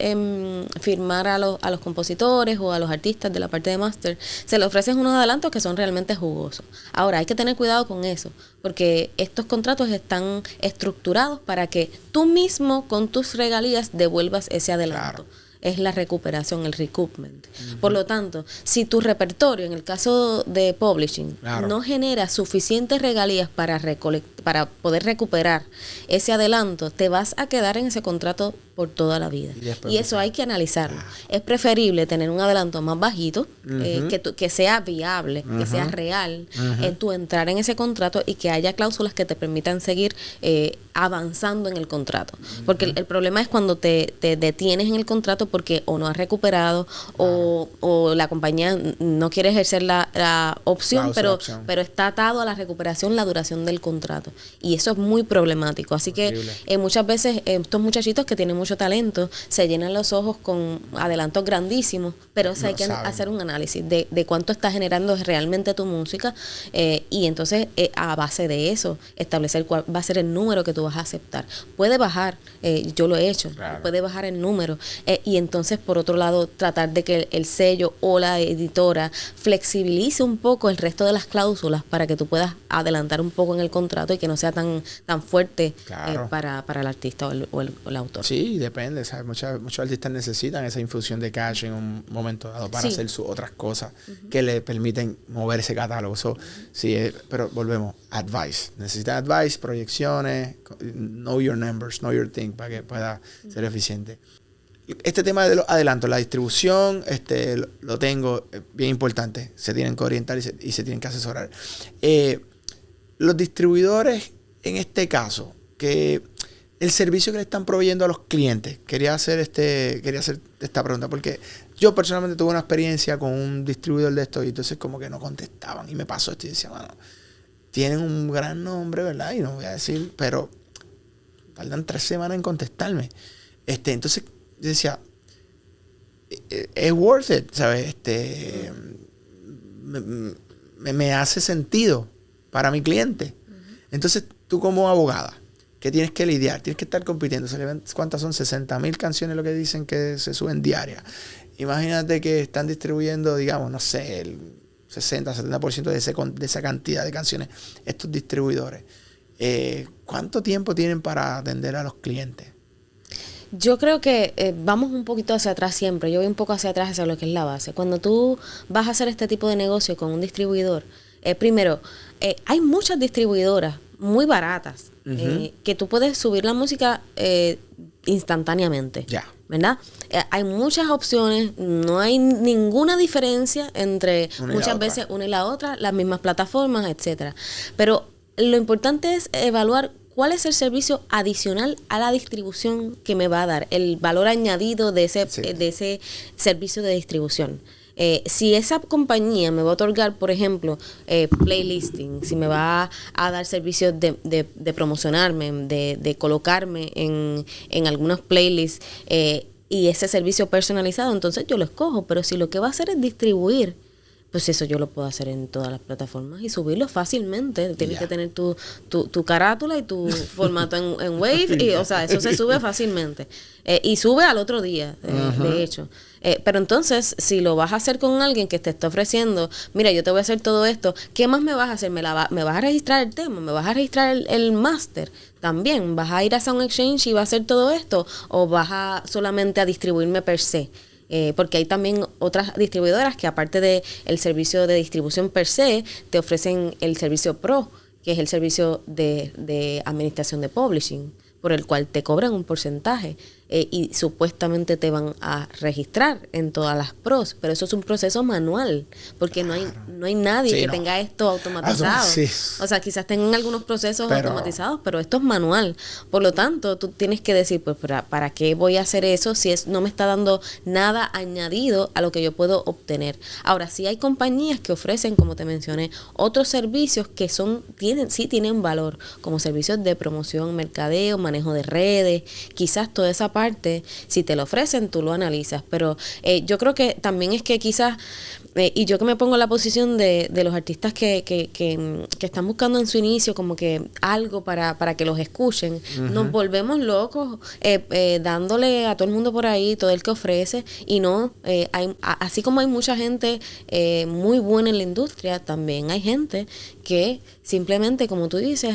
firmar a los compositores o a los artistas de la parte de máster, se le ofrecen unos adelantos que son realmente jugosos. Ahora, hay que tener cuidado con eso, porque estos contratos están estructurados para que tú mismo con tus regalías devuelvas ese adelanto. Claro. Es la recuperación, el recoupment. Por lo tanto, si tu repertorio, en el caso de publishing, no genera suficientes regalías para para poder recuperar ese adelanto, te vas a quedar en ese contrato por toda la vida. Y eso hay que analizarlo. Es preferible tener un adelanto más bajito, que sea viable, que sea real, tú entrar en ese contrato y que haya cláusulas que te permitan seguir avanzando en el contrato. Porque el problema es cuando te detienes en el contrato porque o no has recuperado o la compañía no quiere ejercer la opción, pero está atado a la recuperación la duración del contrato. Y eso es muy problemático. Así que muchas veces estos muchachitos que tienen mucho talento se llenan los ojos con adelantos grandísimos, pero hay que hacer un análisis de cuánto está generando realmente tu música y entonces a base de eso establecer cuál va a ser el número que tú vas a aceptar. Puede bajar, yo lo he hecho, puede bajar el número y entonces por otro lado tratar de que el sello o la editora flexibilice un poco el resto de las cláusulas para que tú puedas adelantar un poco en el contrato y que no sea tan fuerte para el artista o el autor. Sí, depende, ¿sabes? Muchos artistas necesitan esa infusión de cash en un momento dado para hacer sus otras cosas que le permiten mover ese catálogo. Pero volvemos, advice. Necesitan advice, proyecciones, know your numbers, know your thing, para que pueda ser eficiente. Este tema de los adelantos, la distribución, lo tengo bien importante. Se tienen que orientar y se tienen que asesorar. Los distribuidores, en este caso, que el servicio que le están proveyendo a los clientes, quería hacer esta pregunta, porque yo personalmente tuve una experiencia con un distribuidor de esto y entonces como que no contestaban y me pasó esto y decía, bueno, tienen un gran nombre, ¿verdad? Y no voy a decir, pero tardan 3 semanas en contestarme. Entonces yo decía, es worth it, ¿sabes? Me hace sentido para mi cliente. Entonces tú como abogada, que tienes que lidiar, tienes que estar compitiendo. ¿Cuántas son? 60,000 canciones lo que dicen que se suben diarias. Imagínate que están distribuyendo, digamos, no sé, el 60-70% de esa cantidad de canciones, estos distribuidores. ¿Cuánto tiempo tienen para atender a los clientes? Yo creo que vamos un poquito hacia atrás siempre. Yo voy un poco hacia atrás hacia lo que es la base. Cuando tú vas a hacer este tipo de negocio con un distribuidor, primero, hay muchas distribuidoras muy baratas que tú puedes subir la música instantáneamente. ¿Verdad? Hay muchas opciones, no hay ninguna diferencia entre muchas veces una y la otra, las mismas plataformas, etcétera. Pero lo importante es evaluar cuál es el servicio adicional a la distribución que me va a dar, el valor añadido de ese servicio de distribución. Si esa compañía me va a otorgar, por ejemplo, playlisting, si me va a dar servicios de promocionarme, de colocarme en algunas playlists y ese servicio personalizado, entonces yo lo escojo. Pero si lo que va a hacer es distribuir, pues eso yo lo puedo hacer en todas las plataformas y subirlo fácilmente. Tienes que tener tu carátula y tu formato en Wave y, o sea, eso se sube fácilmente. Y sube al otro día, de hecho. Pero entonces, si lo vas a hacer con alguien que te está ofreciendo, mira, yo te voy a hacer todo esto, ¿qué más me vas a hacer? ¿Me vas a registrar el tema? ¿Me vas a registrar el máster? También, ¿vas a ir a Sound Exchange y vas a hacer todo esto? ¿O vas a solamente a distribuirme per se? Porque hay también otras distribuidoras que aparte de el servicio de distribución per se, te ofrecen el servicio Pro, que es el servicio de administración de publishing, por el cual te cobran un porcentaje y supuestamente te van a registrar en todas las pros, pero eso es un proceso manual, porque no hay nadie que tenga esto automatizado. O sea, quizás tengan algunos procesos automatizados, pero esto es manual. Por lo tanto, tú tienes que decir, pues, ¿para qué voy a hacer eso si no me está dando nada añadido a lo que yo puedo obtener? Ahora, sí hay compañías que ofrecen, como te mencioné, otros servicios que tienen valor, como servicios de promoción, mercadeo, manejo de redes, quizás toda esa parte, si te lo ofrecen, tú lo analizas, pero yo creo que también es que quizás, y yo que me pongo en la posición de los artistas que están buscando en su inicio como que algo para que los escuchen, nos volvemos locos dándole a todo el mundo por ahí todo el que ofrece, y no, así como hay mucha gente muy buena en la industria, también hay gente que simplemente, como tú dices,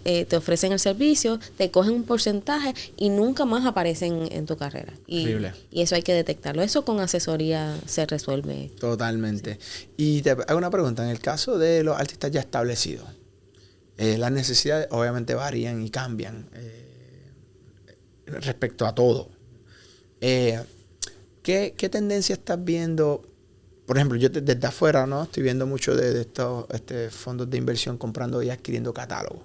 te ofrecen el servicio, te cogen un porcentaje y nunca más aparecen en tu carrera. Y eso hay que detectarlo. Eso con asesoría se resuelve. Totalmente. Sí. Y te hago una pregunta. En el caso de los artistas ya establecidos, las necesidades obviamente varían y cambian respecto a todo. ¿Qué tendencia estás viendo? Por ejemplo, yo desde afuera, ¿no? Estoy viendo mucho de estos fondos de inversión comprando y adquiriendo catálogos.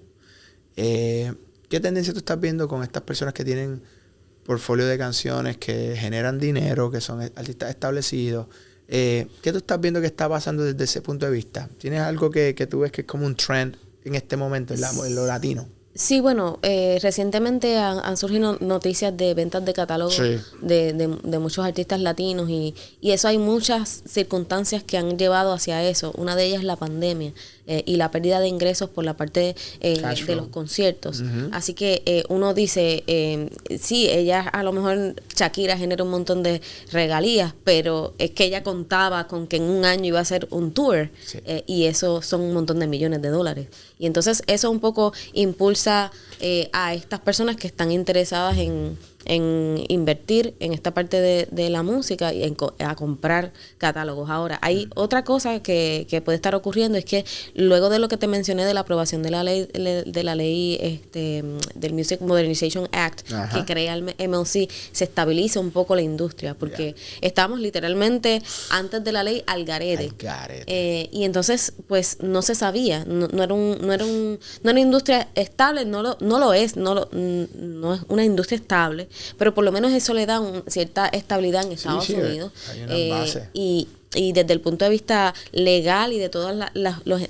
¿Qué tendencia tú estás viendo con estas personas que tienen portfolio de canciones, que generan dinero, que son artistas establecidos? ¿Qué tú estás viendo que está pasando desde ese punto de vista? ¿Tienes algo que tú ves que es como un trend en este momento en lo latino? Sí, bueno, recientemente han surgido noticias de ventas de catálogo Sí. de muchos artistas latinos y eso hay muchas circunstancias que han llevado hacia eso. Una de ellas es la pandemia y la pérdida de ingresos por la parte de los conciertos. Uh-huh. Así que uno dice, sí, ella a lo mejor Shakira genera un montón de regalías, pero es que ella contaba con que en un año iba a hacer un tour Sí. y eso son un montón de millones de dólares. Y entonces eso un poco impulsa a estas personas que están interesadas en invertir en esta parte de la música y a comprar catálogos. Ahora, hay otra cosa que puede estar ocurriendo, es que luego de lo que te mencioné de la aprobación de la ley del Music Modernization Act, Ajá. que crea el MLC, se estabiliza un poco la industria, porque estábamos literalmente antes de la ley al garete. Y entonces, pues, no se sabía, no era una industria estable, no lo es, no es una industria estable, pero por lo menos eso le da cierta estabilidad en Estados Unidos. Hay una base. Y desde el punto de vista legal y de todos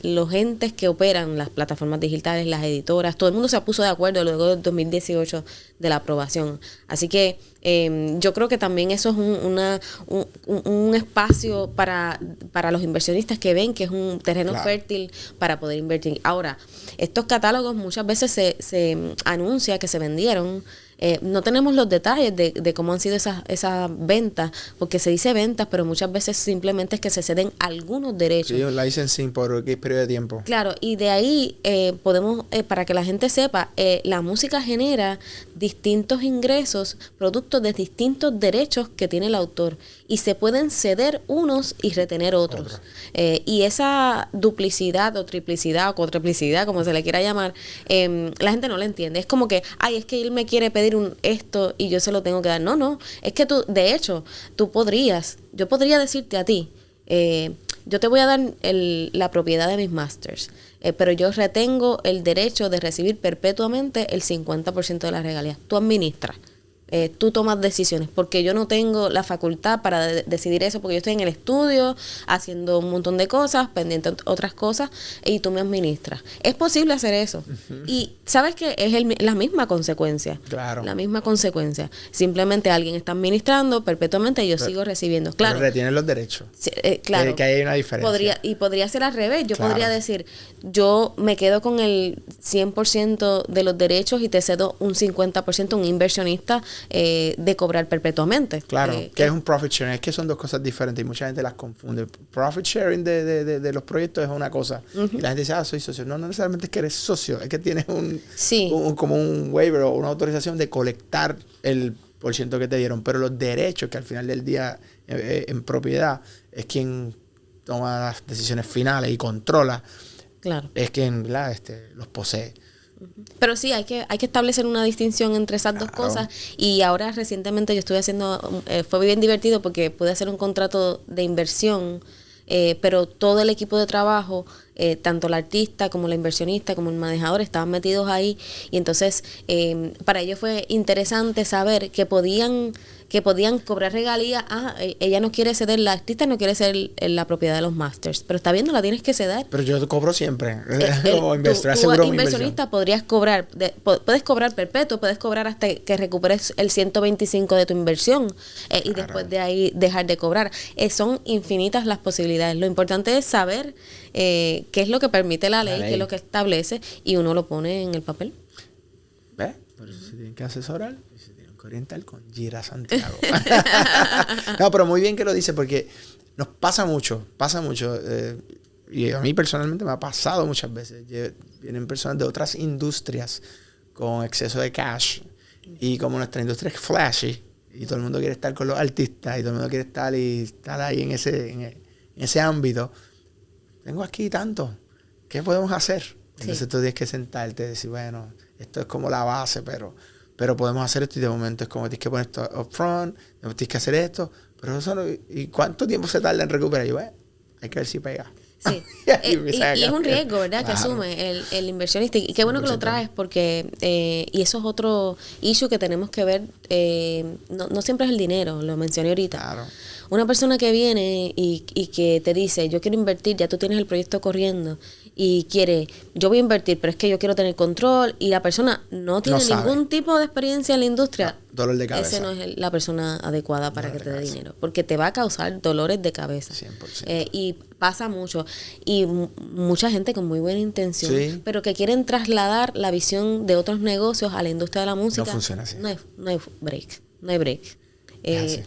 los entes que operan las plataformas digitales, las editoras, todo el mundo se puso de acuerdo luego del 2018 de la aprobación. Así que yo creo que también eso es un espacio para los inversionistas que ven que es un terreno fértil para poder invertir. Ahora, estos catálogos muchas veces se anuncia que se vendieron. No tenemos los detalles de cómo han sido esas ventas, porque se dice ventas, pero muchas veces simplemente es que se ceden algunos derechos. Sí, un licensing por X periodo de tiempo. Claro, y de ahí podemos, para que la gente sepa, la música genera distintos ingresos, producto de distintos derechos que tiene el autor, y se pueden ceder unos y retener otros. Y esa duplicidad o triplicidad o cuatriplicidad, como se le quiera llamar, la gente no la entiende. Es como que, es que él me quiere pedir esto y yo se lo tengo que dar. No, es que tú, de hecho, yo podría decirte a ti, yo te voy a dar la propiedad de mis masters, pero yo retengo el derecho de recibir perpetuamente el 50% de las regalías. Tú administras. Tú tomas decisiones, porque yo no tengo la facultad para decidir eso, porque yo estoy en el estudio haciendo un montón de cosas, pendiente de otras cosas, y tú me administras. Es posible hacer eso. Uh-huh. Y sabes que es la misma consecuencia. Claro. La misma consecuencia. Simplemente alguien está administrando perpetuamente y yo sigo recibiendo. Claro. Pero retienen los derechos. Sí, claro. Que hay una diferencia. Podría ser al revés. Yo podría decir, yo me quedo con el 100% de los derechos y te cedo un 50%, un inversionista, de cobrar perpetuamente. Claro, que es un profit sharing. Es que son dos cosas diferentes y mucha gente las confunde. Profit sharing de los proyectos es una cosa. Uh-huh. Y la gente dice, soy socio. No necesariamente es que eres socio, es que tienes como un waiver o una autorización de colectar el % que te dieron. Pero los derechos, que al final del día en propiedad es quien toma las decisiones finales y controla, es quien los posee. Pero sí, hay que establecer una distinción entre esas dos cosas. Y ahora recientemente yo estuve haciendo, fue bien divertido porque pude hacer un contrato de inversión, pero todo el equipo de trabajo, tanto el artista como la inversionista como el manejador estaban metidos ahí, y entonces para ellos fue interesante saber que podían cobrar regalías. Ella no quiere ceder, la artista no quiere ceder la propiedad de los masters, pero está bien, no la tienes que ceder. Pero yo cobro siempre. Como inversionista podrías cobrar, puedes cobrar perpetuo, puedes cobrar hasta que recuperes el 125 de tu inversión, y después de ahí dejar de cobrar. Son infinitas las posibilidades. Lo importante es saber qué es lo que permite la ley, qué es lo que establece, y uno lo pone en el papel. ¿Ves? Por eso se tienen que asesorar. Oriental con Gira Santiago. No, pero muy bien que lo dice, porque nos pasa mucho, y a mí personalmente me ha pasado muchas veces. Vienen personas de otras industrias con exceso de cash, y como nuestra industria es flashy y todo el mundo quiere estar con los artistas y todo el mundo quiere estar ahí en ese ámbito, tengo aquí tanto, ¿qué podemos hacer? Entonces tú tienes que sentarte y decir, bueno, esto es como la base, pero podemos hacer esto y de momento es como tienes que poner esto up front, tienes que hacer esto, pero eso no, ¿y cuánto tiempo se tarda en recuperar? Y bueno, hay que ver si pega. Sí, y es un riesgo, ¿verdad? Claro. Que asume el inversionista. Y qué bueno que lo traes porque, y eso es otro issue que tenemos que ver, no siempre es el dinero, lo mencioné ahorita. Claro. Una persona que viene y que te dice, yo quiero invertir, ya tú tienes el proyecto corriendo y quiere, yo voy a invertir, pero es que yo quiero tener control y la persona no tiene ningún tipo de experiencia en la industria. No, dolor de cabeza. Ese no es la persona adecuada para que te dé dinero, porque te va a causar dolores de cabeza. 100%. Y pasa mucho. Y mucha gente con muy buena intención, sí, pero que quieren trasladar la visión de otros negocios a la industria de la música. No funciona así. No hay break.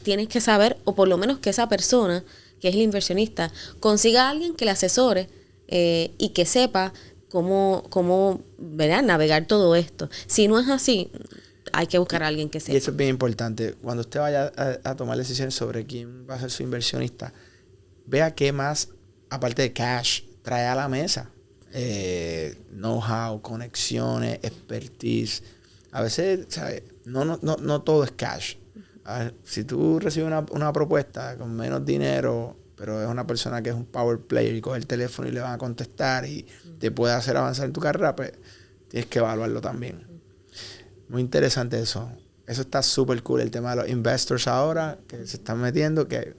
Tienes que saber, o por lo menos que esa persona, que es el inversionista, consiga a alguien que le asesore y que sepa cómo ¿verdad? Navegar todo esto. Si no es así, hay que buscar a alguien que sepa. Y eso es bien importante. Cuando usted vaya a tomar decisiones sobre quién va a ser su inversionista, vea qué más, aparte de cash, trae a la mesa. Know-how, conexiones, expertise. A veces, ¿sabes? No todo es cash. Si tú recibes una propuesta con menos dinero, pero es una persona que es un power player y coge el teléfono y le van a contestar y te puede hacer avanzar en tu carrera, pues tienes que evaluarlo también. Muy interesante eso. Eso está súper cool. El tema de los investors ahora, que se están metiendo, que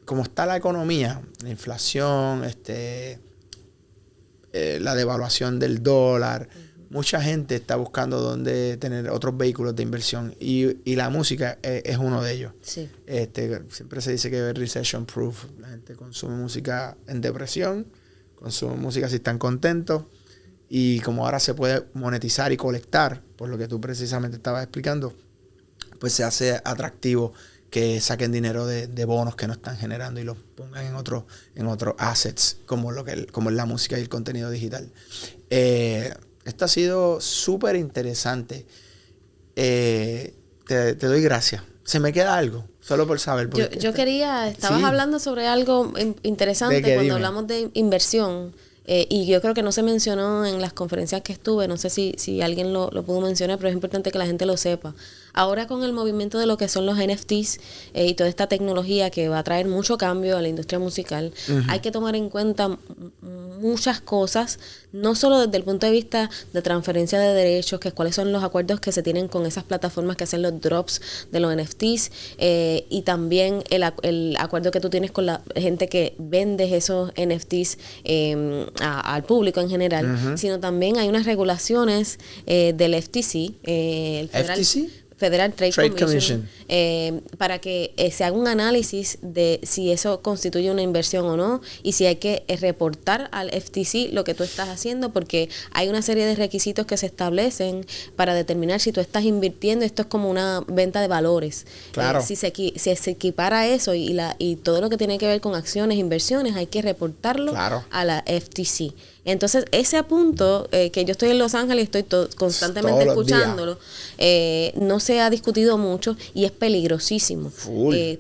como está la economía, la inflación, la devaluación del dólar, mucha gente está buscando dónde tener otros vehículos de inversión y la música es uno de ellos. Sí. Siempre se dice que es recession proof. La gente consume música en depresión, consume música si están contentos y como ahora se puede monetizar y colectar, por lo que tú precisamente estabas explicando, pues se hace atractivo que saquen dinero de bonos que no están generando y los pongan en otros assets como es la música y el contenido digital. Esto ha sido súper interesante. Te doy gracias. ¿Se me queda algo? Solo por saber. Yo estabas hablando sobre algo interesante cuando hablamos de inversión. Y yo creo que no se mencionó en las conferencias que estuve, no sé si alguien lo pudo mencionar, pero es importante que la gente lo sepa. Ahora con el movimiento de lo que son los NFTs y toda esta tecnología que va a traer mucho cambio a la industria musical, hay que tomar en cuenta muchas cosas, no solo desde el punto de vista de transferencia de derechos, que cuáles son los acuerdos que se tienen con esas plataformas que hacen los drops de los NFTs y también el acuerdo que tú tienes con la gente que vende esos NFTs al público en general, sino también hay unas regulaciones del FTC, el Federal Trade Commission. Para que se haga un análisis de si eso constituye una inversión o no y si hay que reportar al FTC lo que tú estás haciendo, porque hay una serie de requisitos que se establecen para determinar si tú estás invirtiendo. Esto es como una venta de valores. Claro. Si se equipara eso y todo lo que tiene que ver con acciones, inversiones, hay que reportarlo a la FTC. Entonces, ese punto, que yo estoy en Los Ángeles y estoy constantemente escuchándolo, no se ha discutido mucho y es peligrosísimo.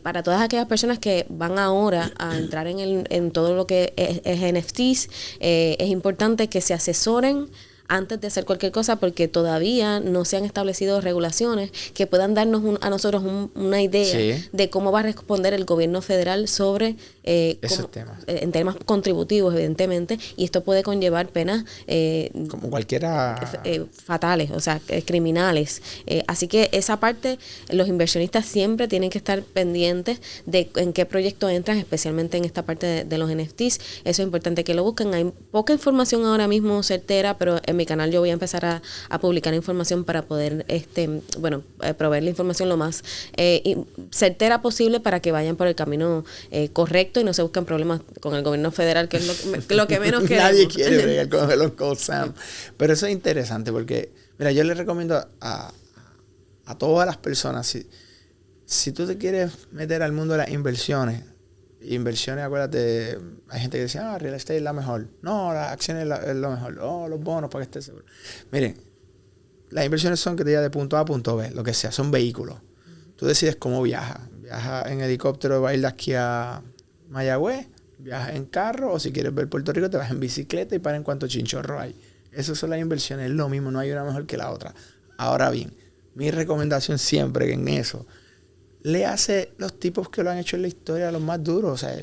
Para todas aquellas personas que van ahora a entrar en todo lo que es NFTs, es importante que se asesoren antes de hacer cualquier cosa, porque todavía no se han establecido regulaciones que puedan darnos a nosotros una idea de cómo va a responder el gobierno federal sobre esos temas. En temas contributivos, evidentemente, y esto puede conllevar penas como cualquiera fatales, o sea, criminales. Así que esa parte, los inversionistas siempre tienen que estar pendientes de en qué proyecto entran, especialmente en esta parte de los NFTs. Eso es importante que lo busquen. Hay poca información ahora mismo certera, pero en mi canal yo voy a empezar a publicar información para poder proveer la información lo más certera posible para que vayan por el camino correcto y no se busquen problemas con el gobierno federal, que es lo que menos queremos. Nadie quiere bregar con los Cold-Sam. Pero eso es interesante porque, mira, yo le recomiendo a todas las personas, si tú te quieres meter al mundo de las inversiones, acuérdate, hay gente que dice, real estate es la mejor. No, las acciones es lo mejor. Los bonos para que estés seguro. Miren, las inversiones son que te llevan de punto A a punto B, lo que sea, son vehículos. Tú decides cómo viajas. Viajas en helicóptero, va a ir de aquí a Mayagüez, viajas en carro, o si quieres ver Puerto Rico, te vas en bicicleta y para en cuanto chinchorro hay. Esas son las inversiones, es lo mismo, no hay una mejor que la otra. Ahora bien, mi recomendación siempre en eso, le hace los tipos que lo han hecho en la historia los más duros, o sea,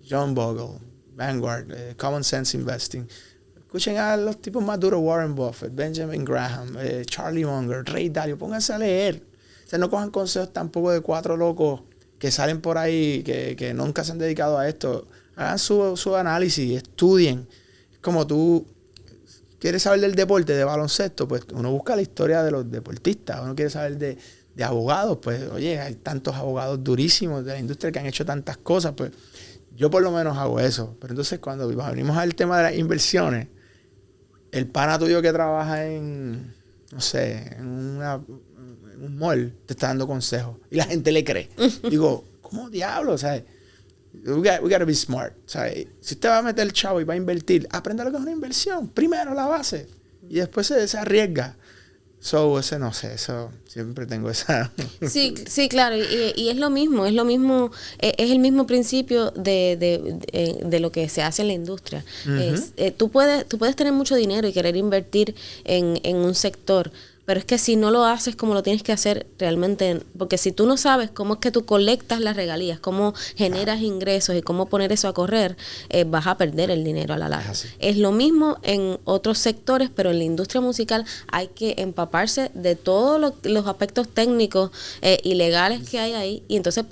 John Bogle, Vanguard, Common Sense Investing. Escuchen a los tipos más duros, Warren Buffett, Benjamin Graham, Charlie Munger, Ray Dalio, pónganse a leer. O sea, no cojan consejos tampoco de 4 locos que salen por ahí, que nunca se han dedicado a esto. Hagan su análisis, estudien. Es como tú quieres saber del deporte, de baloncesto, pues uno busca la historia de los deportistas. Uno quiere saber de abogados, pues oye, hay tantos abogados durísimos de la industria que han hecho tantas cosas, pues yo por lo menos hago eso. Pero entonces cuando venimos al tema de las inversiones, el pana tuyo que trabaja en, no sé, en un mall, te está dando consejos y la gente le cree. Digo, ¿cómo diablo? O sea, we gotta be smart. O sea, si usted va a meter el chavo y va a invertir, aprenda lo que es una inversión. Primero la base y después se arriesga. Ese no sé, eso siempre tengo esa... Sí, claro, y es lo mismo, es el mismo principio de lo que se hace en la industria. Tú puedes tener mucho dinero y querer invertir en un sector, pero es que si no lo haces como lo tienes que hacer realmente, porque si tú no sabes cómo es que tú colectas las regalías, cómo generas ingresos y cómo poner eso a correr, vas a perder el dinero a la larga. Es lo mismo en otros sectores, pero en la industria musical hay que empaparse de todos los aspectos técnicos y legales que hay ahí, y entonces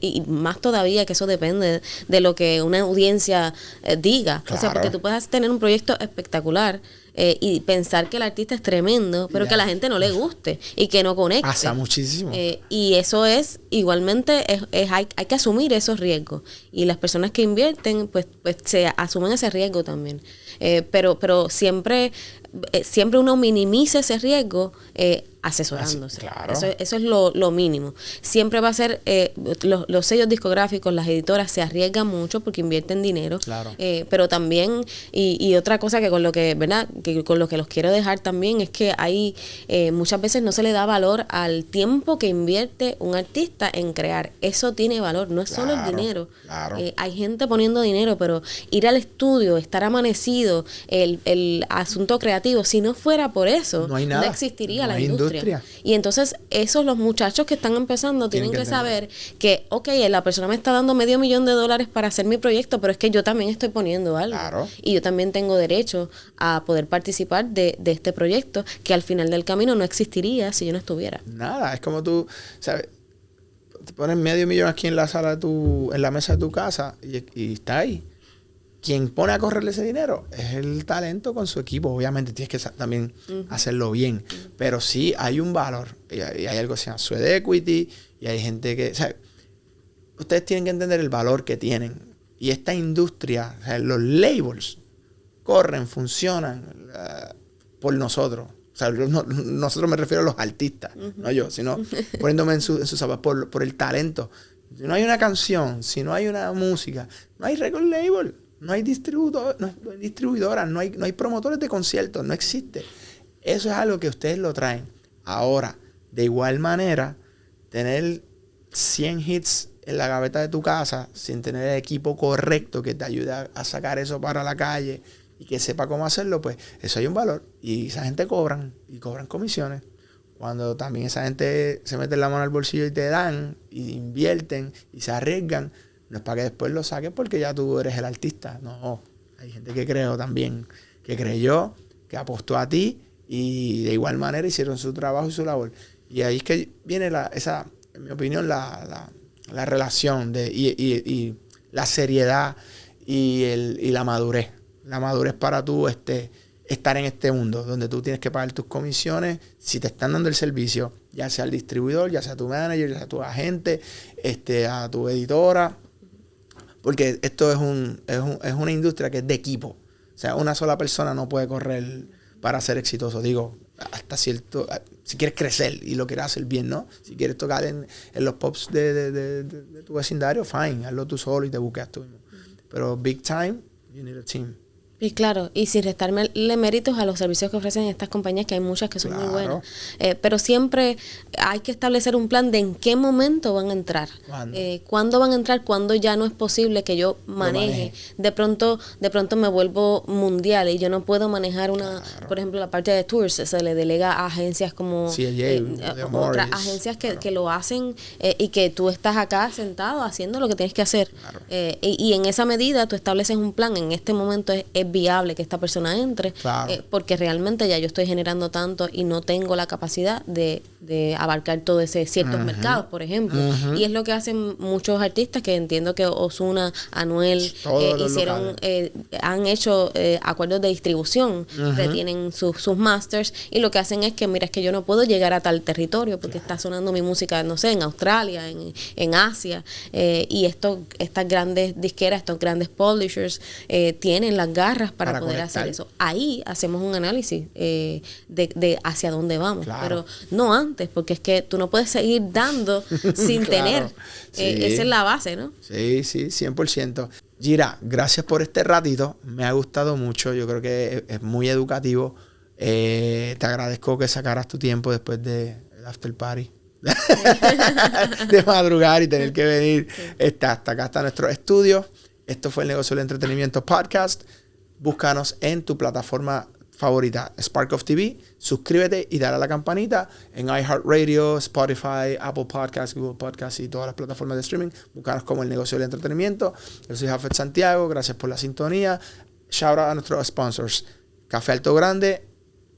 y más todavía que eso depende de lo que una audiencia diga. Claro. O sea, porque tú puedes tener un proyecto espectacuque y pensar que el artista es tremendo, pero que a la gente no le guste y que no conecte. Pasa muchísimo. Y eso es, igualmente, hay que asumir esos riesgos. Y las personas que invierten, pues se asumen ese riesgo también. Pero siempre uno minimiza ese riesgo asesorándose. Claro. Eso es lo mínimo. Siempre va a ser, los sellos discográficos, las editoras se arriesgan mucho porque invierten dinero. Claro. Pero también, y otra cosa que con lo que, ¿verdad? Que con lo que los quiero dejar también es que hay muchas veces no se le da valor al tiempo que invierte un artista en crear. Eso tiene valor, no es solo el dinero. Claro. Hay gente poniendo dinero, pero ir al estudio, estar amanecido, el asunto creativo, si no fuera por eso, no existiría la industria. Y entonces los muchachos que están empezando tienen que saber que, la persona me está dando $500,000 para hacer mi proyecto, pero es que yo también estoy poniendo algo. Claro. Y yo también tengo derecho a poder participar de este proyecto que al final del camino no existiría si yo no estuviera. Nada, es como tú, ¿sabes? Te pones $500,000 aquí en la sala en la mesa de tu casa y está ahí. Quien pone a correrle ese dinero es el talento con su equipo. Obviamente tienes que también hacerlo bien. Pero sí hay un valor. Y hay algo que se llama sweat equity. Y hay gente que... O sea, ustedes tienen que entender el valor que tienen. Y esta industria, o sea, los labels, corren, funcionan por nosotros. O sea, nosotros me refiero a los artistas. No yo, sino poniéndome en sus zapatos por el talento. Si no hay una canción, si no hay una música, no hay record label. No hay distribuidoras, no hay promotores de conciertos, no existe. Eso es algo que ustedes lo traen. Ahora, de igual manera, tener 100 hits en la gaveta de tu casa sin tener el equipo correcto que te ayude a sacar eso para la calle y que sepa cómo hacerlo, pues eso hay un valor. Y esa gente cobran comisiones. Cuando también esa gente se mete la mano al bolsillo y te dan, y invierten y se arriesgan, no es para que después lo saques porque ya tú eres el artista. No, hay gente que creyó también, que creyó, que apostó a ti y de igual manera hicieron su trabajo y su labor. Y ahí es que viene en mi opinión, la relación y la seriedad y la madurez. La madurez para tú estar en este mundo donde tú tienes que pagar tus comisiones si te están dando el servicio, ya sea el distribuidor, ya sea tu manager, ya sea tu agente, a tu editora. Porque esto es una industria que es de equipo. O sea, una sola persona no puede correr para ser exitoso. Digo, hasta cierto... Si quieres crecer y lo quieres hacer bien, ¿no? Si quieres tocar en los pops de tu vecindario, fine. Hazlo tú solo y te buscas tú mismo. Pero big time, you need a team. Y claro, y sin restarle méritos a los servicios que ofrecen estas compañías, que hay muchas que son muy buenas. Pero siempre hay que establecer un plan de en qué momento van a entrar. ¿Cuándo van a entrar? ¿Cuándo ya no es posible que yo maneje? De pronto me vuelvo mundial y yo no puedo manejar por ejemplo, la parte de tours, se le delega a agencias como otras agencias que lo hacen y que tú estás acá sentado haciendo lo que tienes que hacer. Y en esa medida tú estableces un plan. En este momento es viable que esta persona entre, porque realmente ya yo estoy generando tanto y no tengo la capacidad de abarcar todo ese ciertos mercados, por ejemplo. Y es lo que hacen muchos artistas, que entiendo que Ozuna, Anuel han hecho acuerdos de distribución, retienen sus masters, y lo que hacen es que, mira, es que yo no puedo llegar a tal territorio porque está sonando mi música, no sé, en Australia, en Asia, y estas grandes disqueras, estos grandes publishers tienen las garras para poder hacer eso. Ahí hacemos un análisis de hacia dónde vamos, pero no antes, porque es que tú no puedes seguir dando sin tener. Esa es la base, ¿no? Sí, 100%. Gira, gracias por este ratito. Me ha gustado mucho. Yo creo que es muy educativo. Te agradezco que sacaras tu tiempo después del after party. De madrugar y tener que venir hasta acá, hasta nuestro estudio. Esto fue el Negocio del Entretenimiento Podcast. Búscanos en tu plataforma favorita, Spark of TV. Suscríbete y dale a la campanita en iHeartRadio, Spotify, Apple Podcasts, Google Podcasts y todas las plataformas de streaming. Búscanos como el Negocio del Entretenimiento. Yo soy Jafet Santiago. Gracias por la sintonía. Shout out a nuestros sponsors: Café Alto Grande,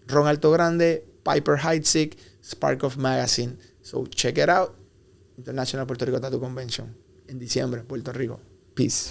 Ron Alto Grande, Piper Heidsieck, Spark of Magazine. So check it out. International Puerto Rico Tattoo Convention en diciembre, Puerto Rico. Peace.